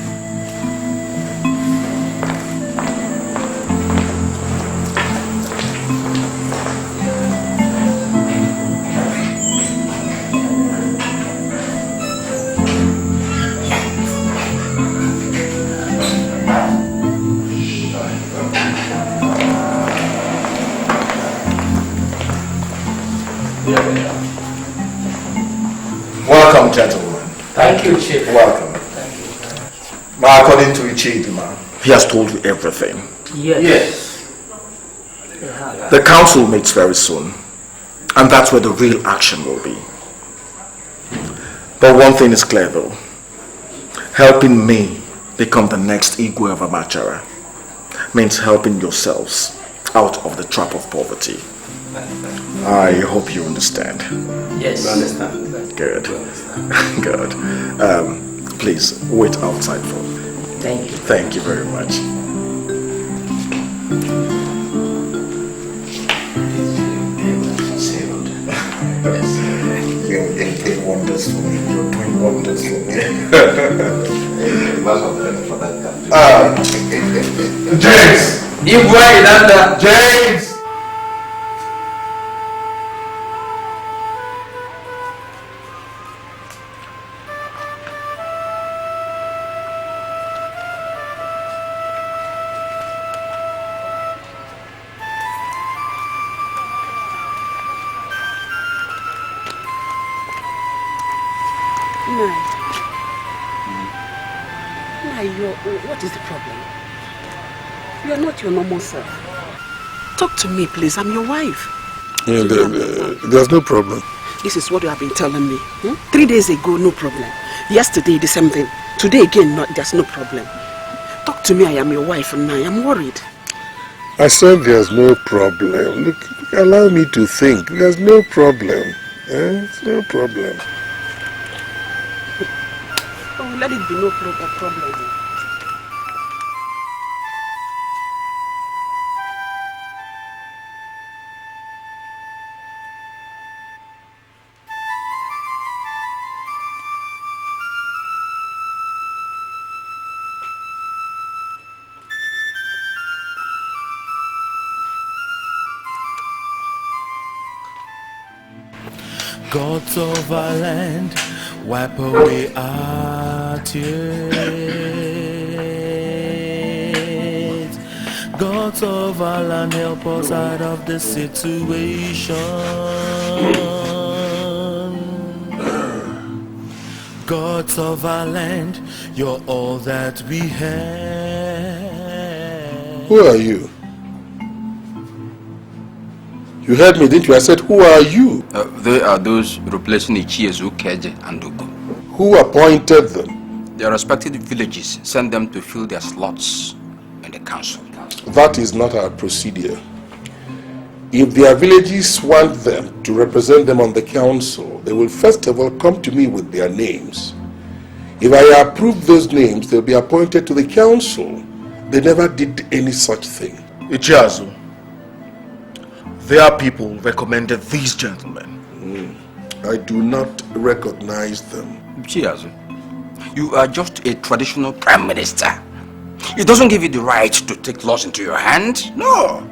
Welcome, gentlemen. Thank you, Chief. Welcome. Thank you. According to Ichedima, he has told you everything. Yes. The council meets very soon, and that's where the real action will be. But one thing is clear though. Helping me become the next Igwe of Amajara means helping yourselves out of the trap of poverty. I hope you understand. Yes. We understand. Good. Good. Please wait outside for me. Thank you. Thank you very much. Yes. You're wonders for me. You're doing wonders for me. James! James! What is the problem? You are not your normal self. Talk to me, please. I'm your wife. Yeah, there's no problem. This is what you have been telling me. 3 days ago, no problem. Yesterday, the same thing. Today again, there's no problem. Talk to me. I am your wife and I am worried. I said there's no problem. Look, allow me to think. There's no problem. It's no problem. Oh, let it be no problem. Gods of our land, wipe away our tears. Gods of our land, help us out of the situation. Gods of our land, you're all that we have. Who are you? You heard me, didn't you? I said, who are you? They are those replacing Ichiezu, Keje, and Ugu. Who appointed them? Their respective villages sent them to fill their slots in the council. That is not our procedure. If their villages want them to represent them on the council, they will first of all come to me with their names. If I approve those names, they'll be appointed to the council. They never did any such thing. Ichiazu, their people recommended these gentlemen. I do not recognize them. Ichiazu, you are just a traditional prime minister. It doesn't give you the right to take laws into your hand. No.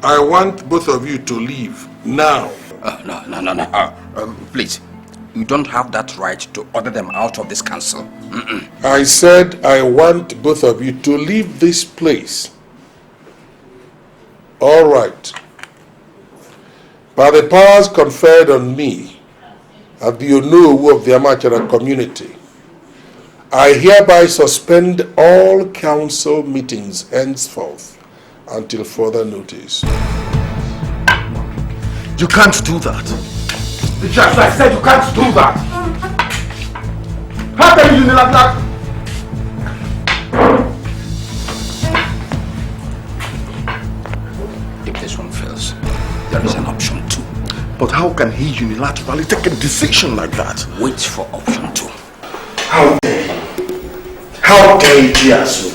I want both of you to leave now. No. Please, you don't have that right to order them out of this council. I said I want both of you to leave this place. All right. By the powers conferred on me as the Onowu of the Amachara community, I hereby suspend all council meetings henceforth until further notice. You can't do that. Just I said you can't do that. How can you do like that? If this one fails, there is an option 2. But how can he unilaterally take a decision like that? Wait for option 2. How dare he? How dare Ichiazu?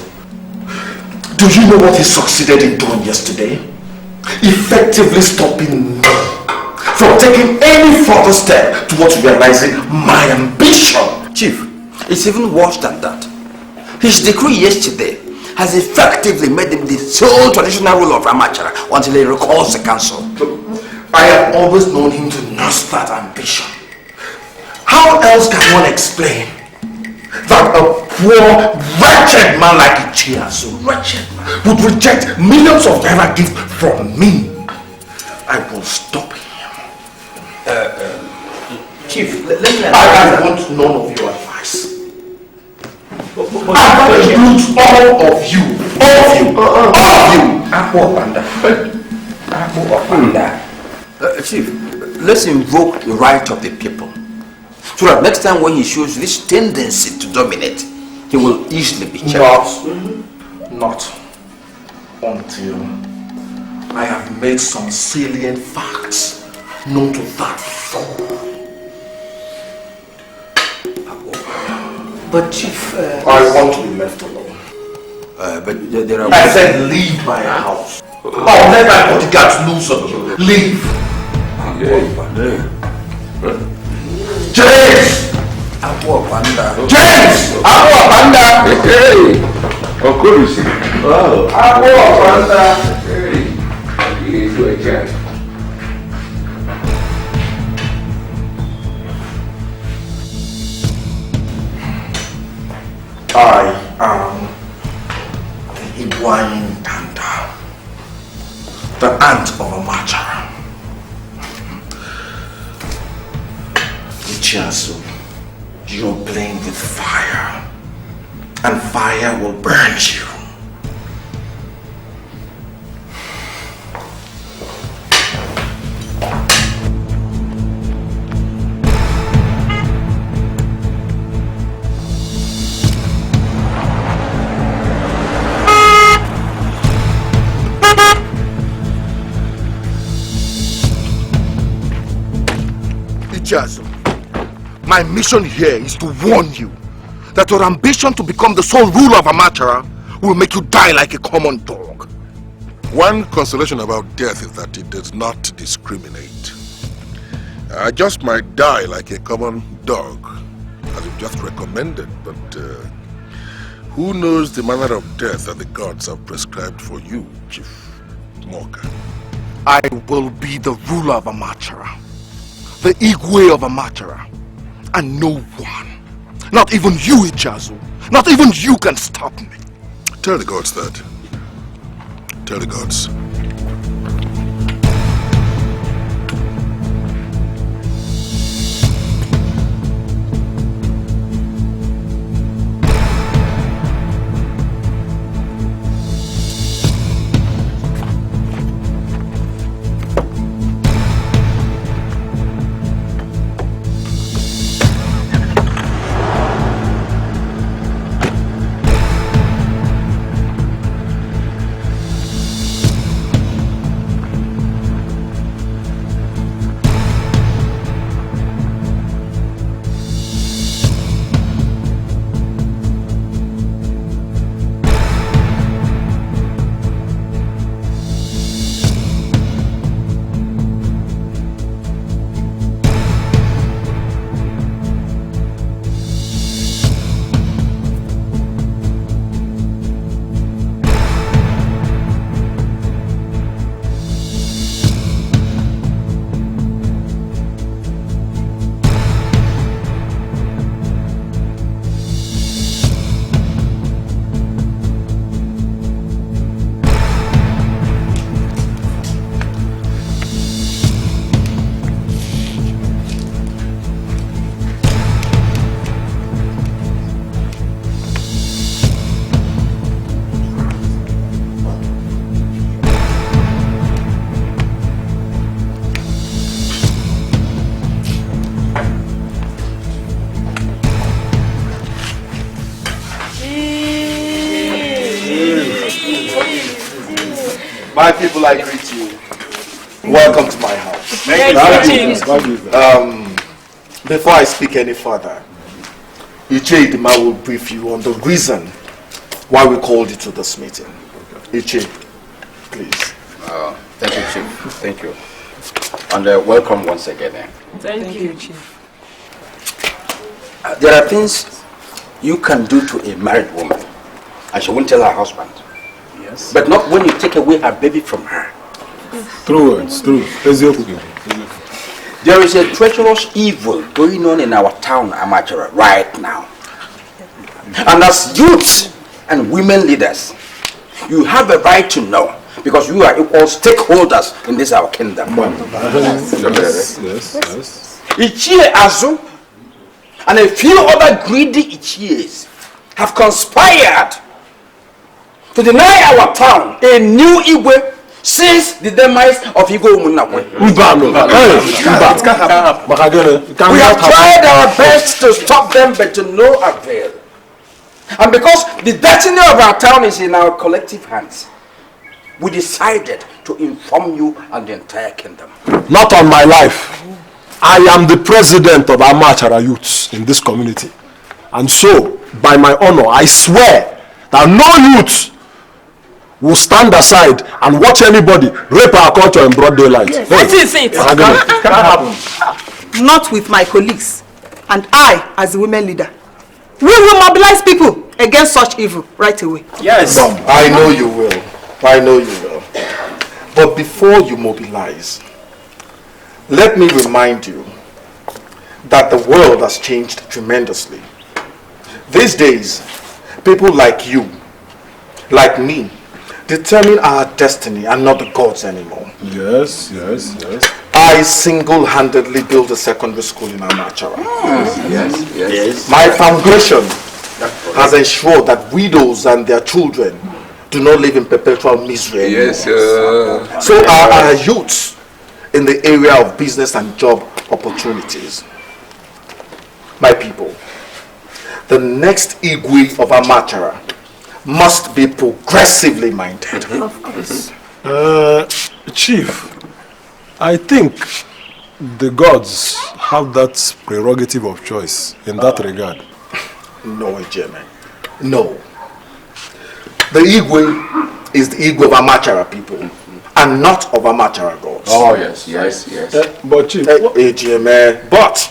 Do you know what he succeeded in doing yesterday? Effectively stopping me from taking any further step towards realizing my ambition. Chief, it's even worse than that. His decree yesterday has effectively made him the sole traditional ruler of Amachara until he recalls the council. I have always known him to nurse that ambition. How else can one explain that a poor, wretched man like Ichiazu would reject millions of naira gifts from me? I will stop him. Chief, let me I want none of your advice. That includes all of you. All of you. All of you. Chief, let's invoke the right of the people, so that next time when he shows this tendency to dominate, he will easily be checked. Not until I have made some salient facts known to that fool. But Chief, I want to be left alone. But there are... I said leave my house. I'll let my bodyguards loose on you. Leave. James! James! Hey! Okurusi. Oh. Hey. You do a chance. I am the Iguain Tanda, the aunt of Amachara. Ichiazu, you're playing with fire, and fire will burn you. Ichiazu, my mission here is to warn you that your ambition to become the sole ruler of Amachara will make you die like a common dog. One consolation about death is that it does not discriminate. I just might die like a common dog, as you just recommended, but who knows the manner of death that the gods have prescribed for you, Chief Mouka? I will be the ruler of Amachara, the Igwe of Amachara, and no one, not even you, Ichiazu, not even you can stop me. Tell the gods that. Tell the gods. My people, I greet you. Welcome to my house. Before I speak any further, Iche Idima will brief you on the reason why we called you to this meeting. Iche, please. Thank you, Chief. Thank you. And welcome once again. Thank you, Chief. There are things you can do to a married woman, and she won't tell her husband. Yes. But not when you take away her baby from her. True, it's true. There is a treacherous evil going on in our town, Amachara, right now. And as youths and women leaders, you have a right to know, because you are equal stakeholders in this our kingdom. Yes. Ichie Azu and a few other greedy Ichies have conspired to deny our town a new Igwe since the demise of Igwe Umunakwe. We have tried our best to stop them, but to no avail. And because the destiny of our town is in our collective hands, we decided to inform you and the entire kingdom. Not on my life. I am the president of Amachara youths in this community. And so, by my honor, I swear that no youth will stand aside and watch anybody rape our culture in broad daylight. Yes. Hey, That is it. Can't happen. Not with my colleagues. And I, as the women leader, we will mobilize people against such evil right away. Yes. No, I know you will. I know you will. But before you mobilize, let me remind you that the world has changed tremendously. These days, people like you, like me, determine our destiny and not the gods anymore. Yes. I single-handedly built a secondary school in Amachara. Yes. My foundation has ensured that widows and their children do not live in perpetual misery anymore. Yes, sir. So are our youths in the area of business and job opportunities. My people, the next Igwe of Amachara must be progressively minded. Chief, I think the gods have that prerogative of choice in that regard. No, Ejeme. No. The Igwe is the Igwe of Amachara people and not of Amachara gods. Oh, yes, yes, yes. But Chief, Ejeme, but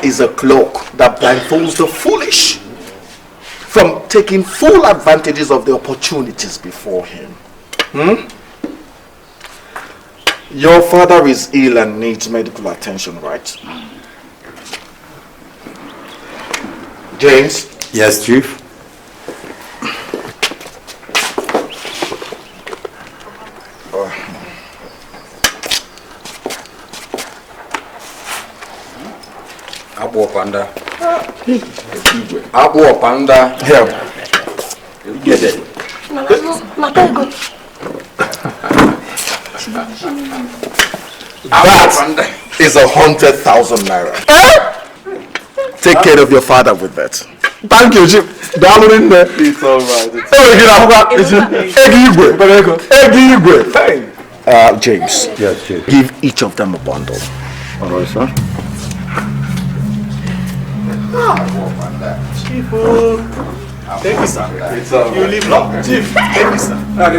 is a cloak that blindfolds the foolish from taking full advantages of the opportunities before him. Your father is ill and needs medical attention, right? James? Yes, Chief. Abu Panda. Abu Panda. Here. Get it. That is 100,000 naira. Take care of your father with that. Thank you, Chief. It's alright. James. Yes, Chief. Give each of them a bundle. Alright, sir. Chief, thank you, sir. It's alright. You live long. Chief, thank you, sir. Thank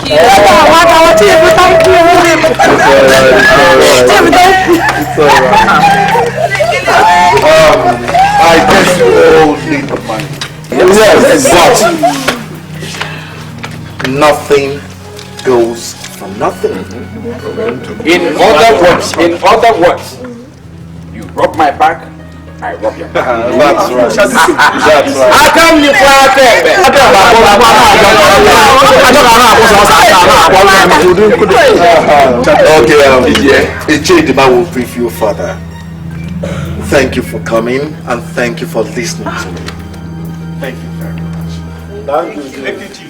you. I guess you all need the money. Yes, but nothing goes for nothing. In other words, you rub my back, I rub your back. That's right. That's right. How come you Okay, Ejediba will brief you further. Thank you for coming and thank you for listening to me. Thank you very much. Thank you, Chief.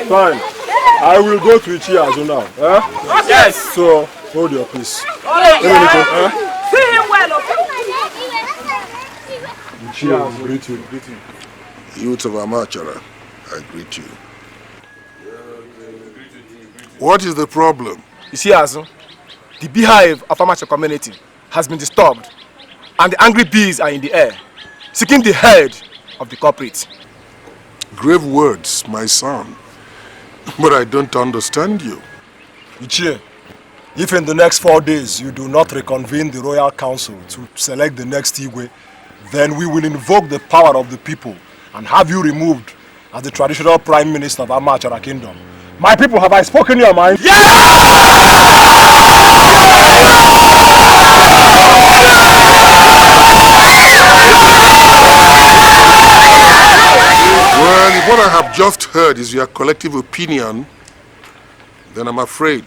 Fine. I will go to Ichiazu now. Yes. So hold your peace. See him well. Ichiazu, greet you. Youth of Amachara, I greet you. What is the problem? You see, Azu, the beehive of Amachara community has been disturbed, and the angry bees are in the air, seeking the head of the culprit. Grave words, my son. But I don't understand you. Ichie, if in the next 4 days you do not reconvene the Royal Council to select the next Igwe, then we will invoke the power of the people and have you removed as the traditional Prime Minister of Amachara Kingdom. My people, have I spoken your mind? Well, if what I have just heard is your collective opinion, then I'm afraid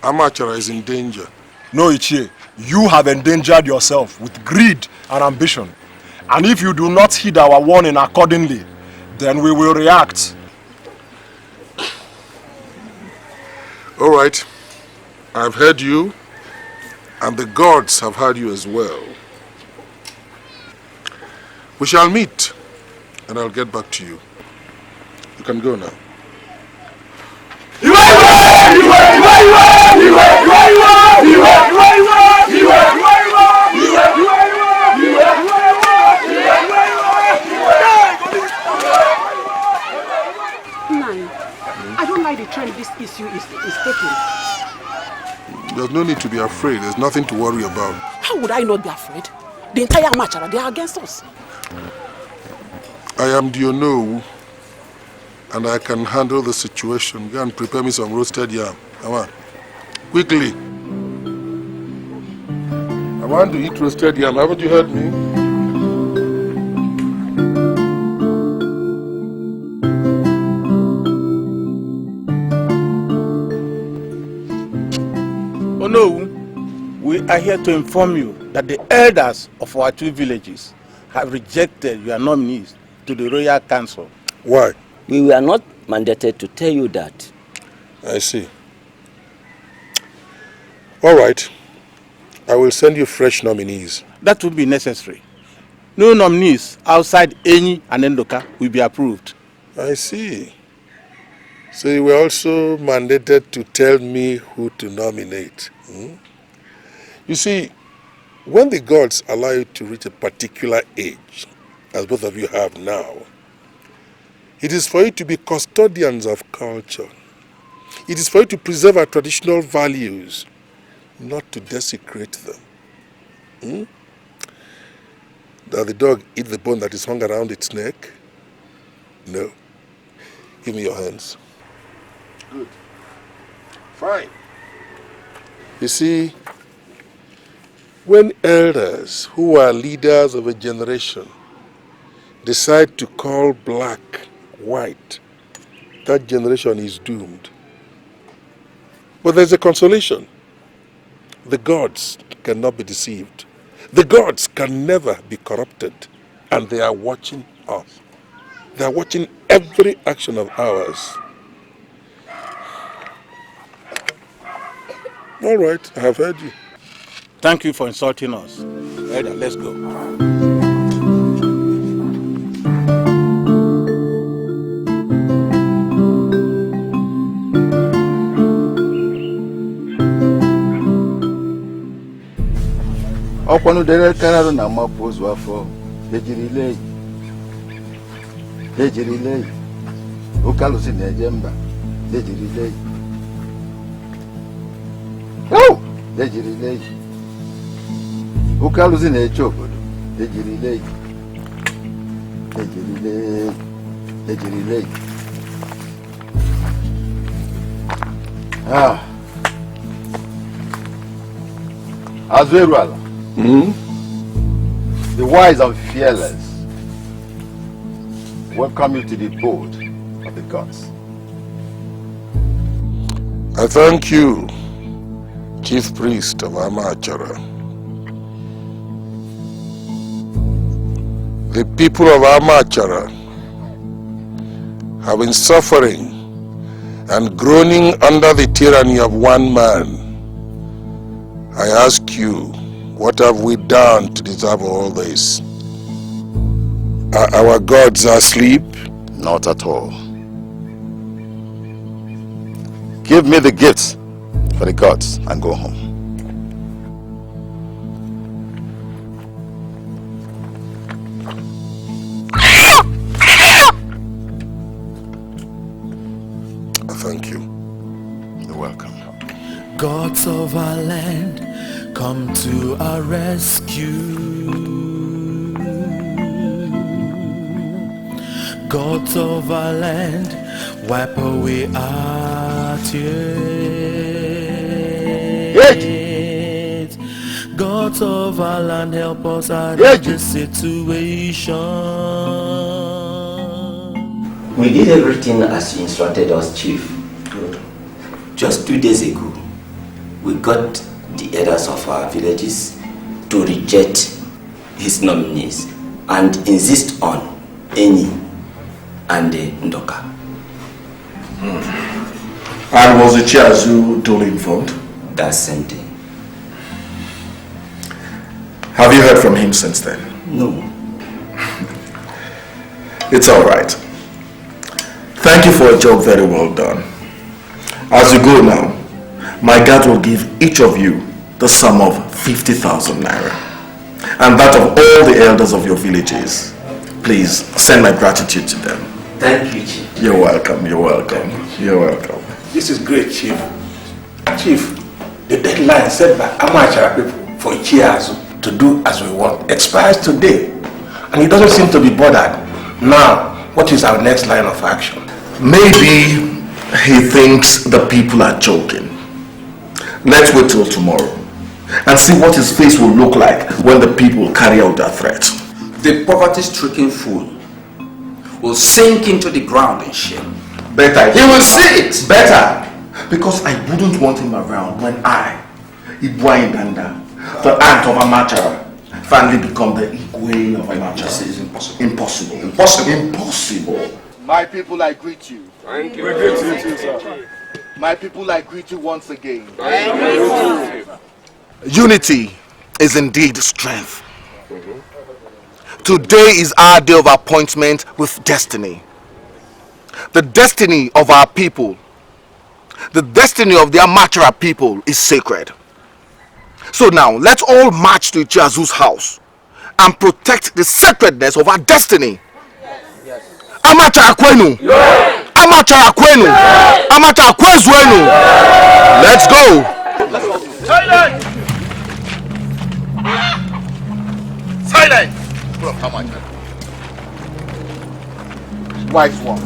Amachara is in danger. No, Ichie, you have endangered yourself with greed and ambition. And if you do not heed our warning accordingly, then we will react. All right, I've heard you, and the gods have heard you as well. We shall meet, and I'll get back to you. You can go now. I don't like the trend this issue is taking. There's no need to be afraid. There's nothing to worry about. How would I not be afraid? The entire Amachara, they are against us. I am Diono, and I can handle the situation. Go and prepare me some roasted yam. Come on. Quickly. I want to eat roasted yam. Haven't you heard me? Oh no, we are here to inform you that the elders of our 2 villages have rejected your nominees to the Royal Council. Why? We were not mandated to tell you that. I see. All right. I will send you fresh nominees. That will be necessary. No nominees outside Enyi and Endoka will be approved. I see. So you were also mandated to tell me who to nominate. You see, when the gods allow you to reach a particular age, as both of you have now, it is for you to be custodians of culture. It is for you to preserve our traditional values, not to desecrate them. Does the dog eat the bone that is hung around its neck? No. Give me your hands. Good. Fine. You see, when elders who are leaders of a generation decide to call black white, that generation is doomed. But there's a consolation. The gods cannot be deceived. The gods can never be corrupted. And they are watching us. They are watching every action of ours. All right, I have heard you. Thank you for insulting us. Elder, let's go. Ọkwanu dere kanado na mapozu afọ ejiri okalusi na ejemba ejiri okalusi na eche obodo ejiri Azueruala. The wise and fearless welcome you to the board of the gods. I thank you, Chief Priest of Amachara. The people of Amachara have been suffering and groaning under the tyranny of one man. I ask you, what have we done to deserve all this? Are our gods asleep? Not at all. Give me the gifts for the gods and go home. Thank you. You're welcome. Gods of our land, come to our rescue. Gods of our land, wipe away our tears. Gods of our land, help us out of this situation. We did everything as you instructed us, Chief. Just 2 days ago, we got the elders of our villages to reject his nominees and insist on Eni and Ndoka. And was the Chiazu duly informed? That same day. Have you heard from him since then? No. It's all right. Thank you for a job very well done. As you go now, my God will give each of you the sum of 50,000 naira and that of all the elders of your villages. Please send my gratitude to them. Thank you, Chief. You're welcome, you're welcome, you're welcome. This is great, Chief. Chief, the deadline set by Amachara people for Chiazu to do as we want expires today. And he doesn't seem to be bothered. Now, what is our next line of action? Maybe he thinks the people are joking. Let's wait till tomorrow and see what his face will look like when the people carry out their threat. The poverty-stricken fool will sink into the ground in shame. Better. He will see it. Better. Because I wouldn't want him around when I, Ibwa Indanda, the aunt of Amachara, finally become the Igwe of Amachara. This is impossible. Impossible. Impossible. Impossible. My people, I greet you. Thank you. We greet you too, sir. My people, I greet you once again. Thank you. Unity is indeed strength. Today is our day of appointment with destiny. The destiny of our people, the destiny of the Amachara people is sacred. So now, let's all march to Chiazu's house and protect the sacredness of our destiny. Amachara kwenu! Amachara kwenu! Amachara kwezwenu! Let's go! Silence! Silence! Wise one,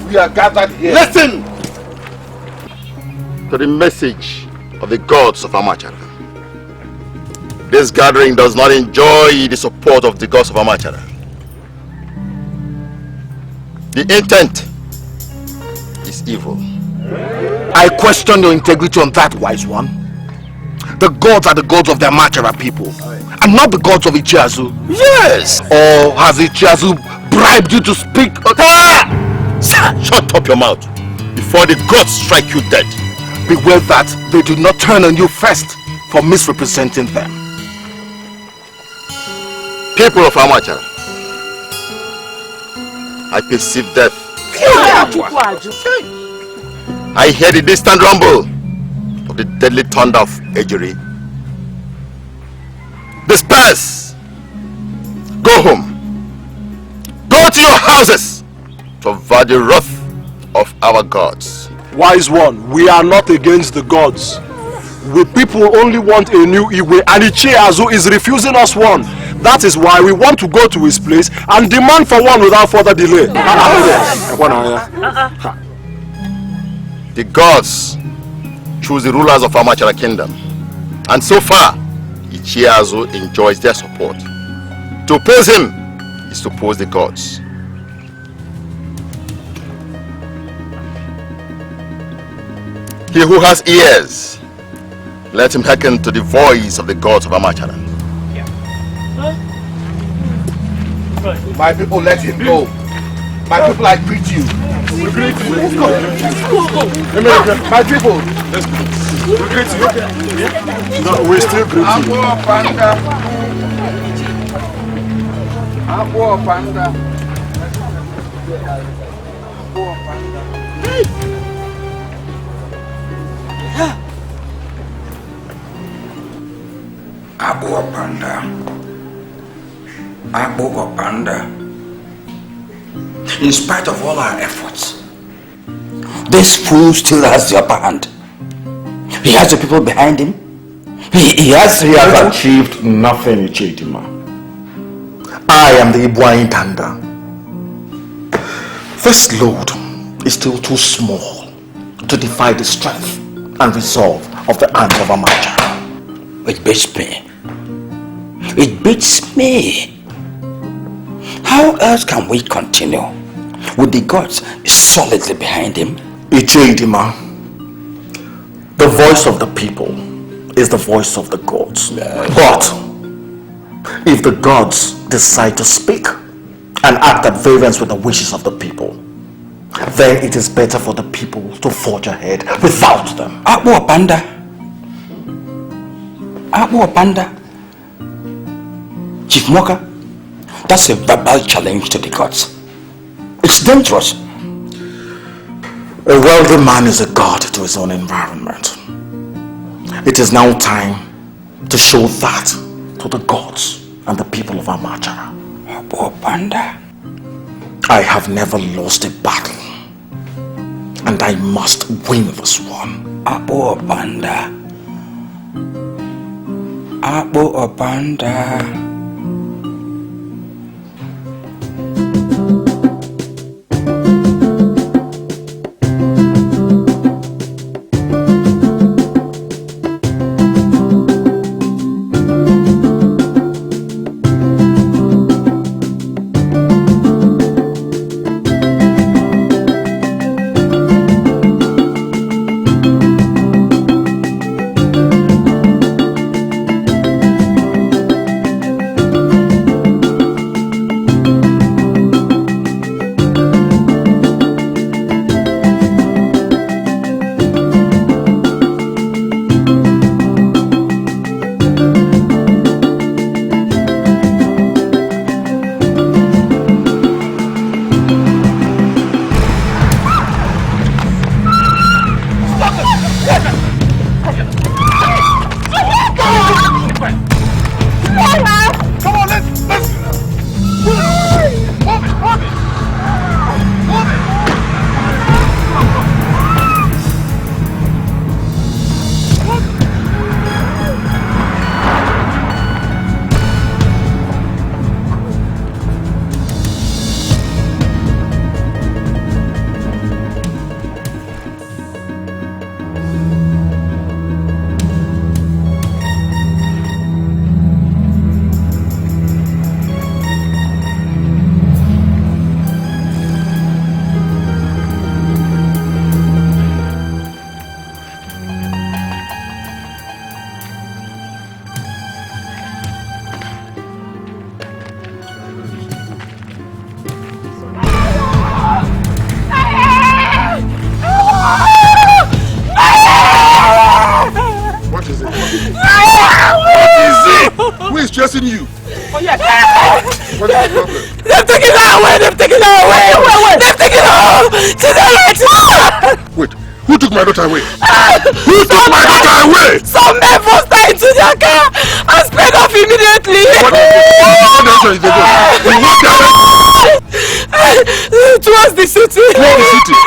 we are gathered here. Listen to the message of the gods of Amachara. This gathering does not enjoy the support of the gods of Amachara. The intent is evil. I question your integrity on that, wise one. The gods are the gods of the Amachara people, and not the gods of Chiazu. Yes! Or has Chiazu bribed you to speak? Shut up your mouth before the gods strike you dead. Beware that they do not turn on you first for misrepresenting them. People of Amachara, I perceive death. I hear the distant rumble of the deadly thunder of Edochie. Disperse! Go home! Go to your houses to avert the wrath of our gods. Wise one, we are not against the gods. We people only want a new Igwe, and Chiazu is refusing us one. That is why we want to go to his place and demand for one without further delay. The gods choose the rulers of Amachara kingdom, and so far, Chiazu enjoys their support. To oppose him is to oppose the gods. He who has ears, let him hearken to the voice of the gods of Amachara. My people, let him go. My people, I greet you. We greet you. Let's go. My people, let's go. We greet you. No, we still greet you. In spite of all our efforts, this fool still has the upper hand. He has the people behind him. He has achieved nothing, Ichedima. I am the Ibuain Tanda. This load is still too small to defy the strength and resolve of the ant of Amaja. It beats me. It beats me. How else can we continue with the gods solidly behind him? Ichedima, the voice of the people is the voice of the gods. But if the gods decide to speak and act at variance with the wishes of the people, then it is better for the people to forge ahead without them. Abu Panda. Chief Mouka, that's a verbal challenge to the gods. It's dangerous. A wealthy man is a god to his own environment. It is now time to show that to the gods and the people of Amachara. Abu Panda. I have never lost a battle, and I must win this one. Abu Panda. Abu Panda. chasing you. Oh, yes. What is the problem? They've taken her away. They've taken her away. They've taken her home. Wait, who took my daughter away? Who took my daughter away? Some men forced her into their car and sped off immediately. What direction is they going? In what direction? Towards the city. Towards the city?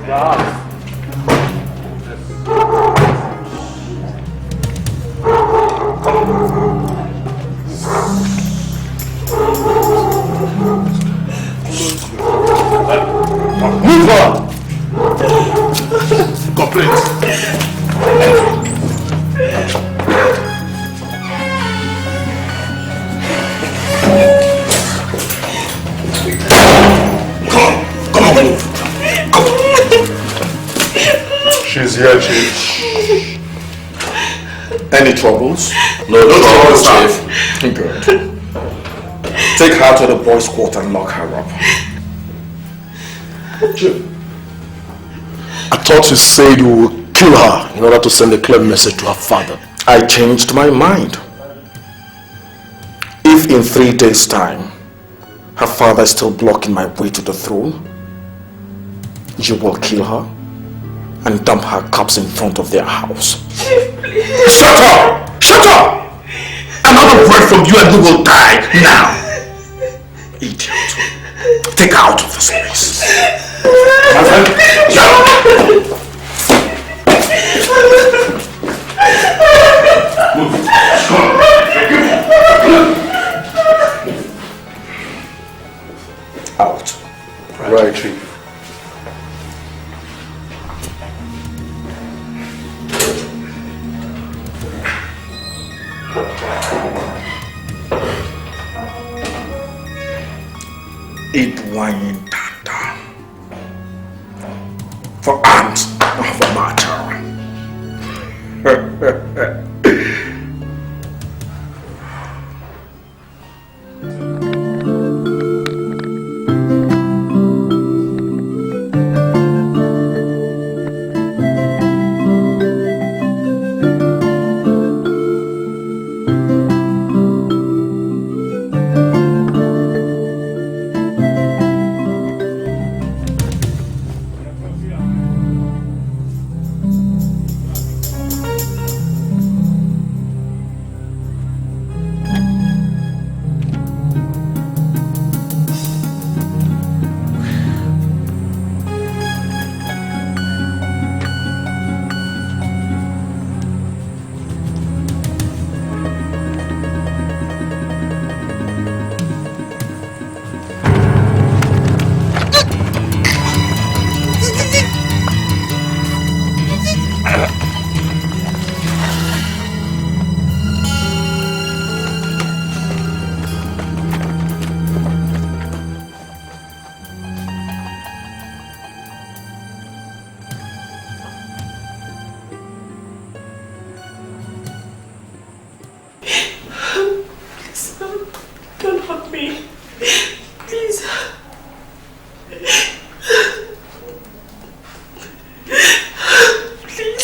Move on! Complete. She's here, Chief. Any troubles? No troubles, Chief. Good. Take her to the boys' quarter and lock her up. Chief, I thought you said you would kill her in order to send a clear message to her father. I changed my mind. If in 3 days' time her father is still blocking my way to the throne, you will kill her and dump her corpse in front of their house. Please. Shut up! Shut up! Another word from you and you will die now. Idiot. Take her out of this place. My friend, Out. Right, Chief. Edwine Tanda for arms of a martyr.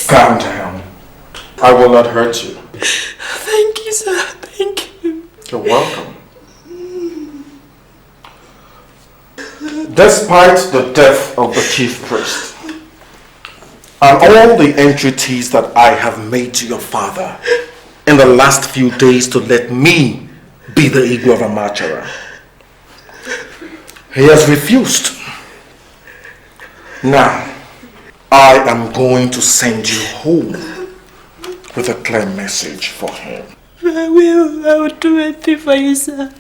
Calm down. I will not hurt you. Thank you, sir. Thank you. You're welcome. Despite the death of the chief priest and all the entreaties that I have made to your father in the last few days to let me be the Igwe of Amachara, he has refused. Now, I am going to send you home with a clear message for him. I will do anything for you, sir.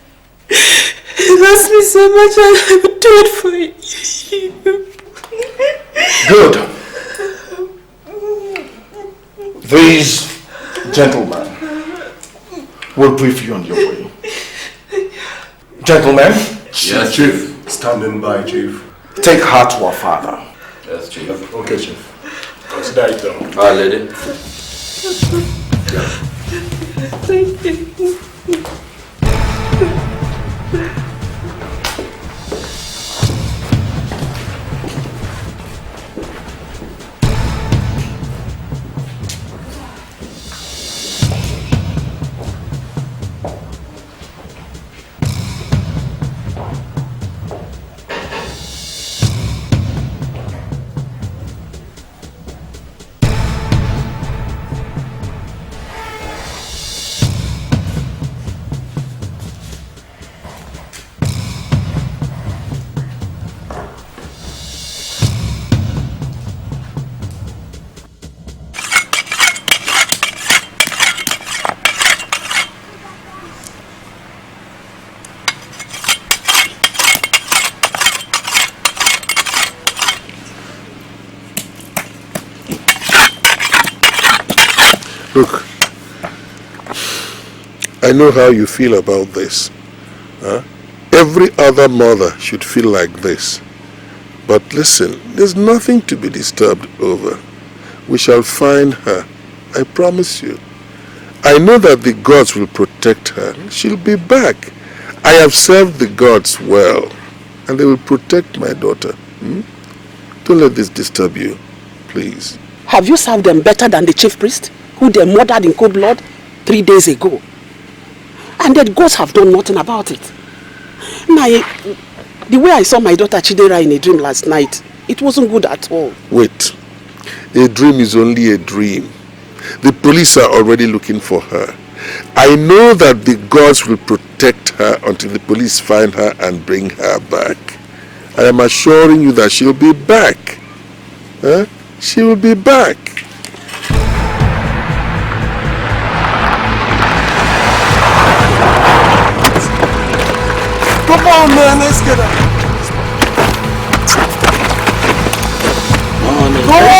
He loves me so much, I will do it for you. Good. These gentlemen will brief you on your way. Gentlemen? Yes, Chief. Standing by, Chief. Take her to her father. Yes, Chief. Okay, Chief. Consider it done. All right, lady. Thank you. Look, I know how you feel about this. Huh? Every other mother should feel like this. But listen, there's nothing to be disturbed over. We shall find her. I promise you. I know that the gods will protect her. She'll be back. I have served the gods well, and they will protect my daughter. Don't let this disturb you, please. Have you served them better than the chief priest, who they murdered in cold blood 3 days ago? And the gods have done nothing about it. The way I saw my daughter Chidera in a dream last night, it wasn't good at all. Wait. A dream is only a dream. The police are already looking for her. I know that the gods will protect her until the police find her and bring her back. I am assuring you that she'll be back. Huh? She will be back. Come on, man, let's get up. Go on!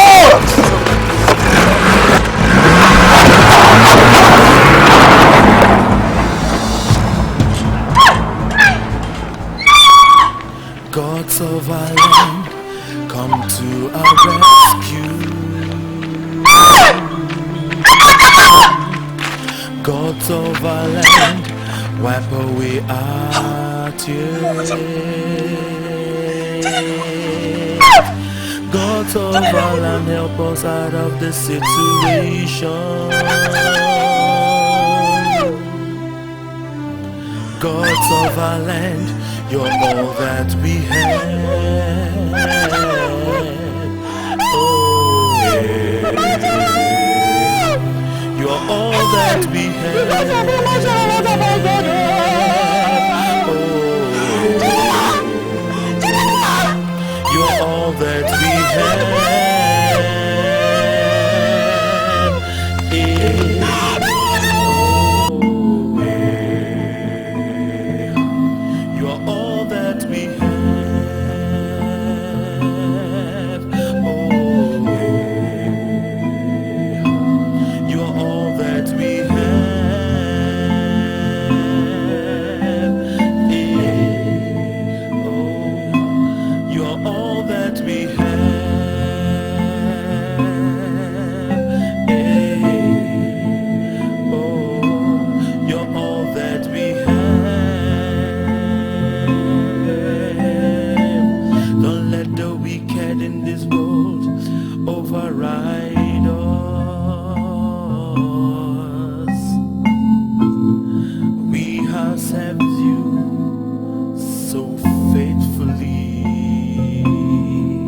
Gods of our land, come to our rescue. Gods of our land, wipe away our tears. Gods of our land, help us out of this situation. Gods of our land, you're all that we have. Oh, yeah. You're all that we have. Oh, you're all that we have. Override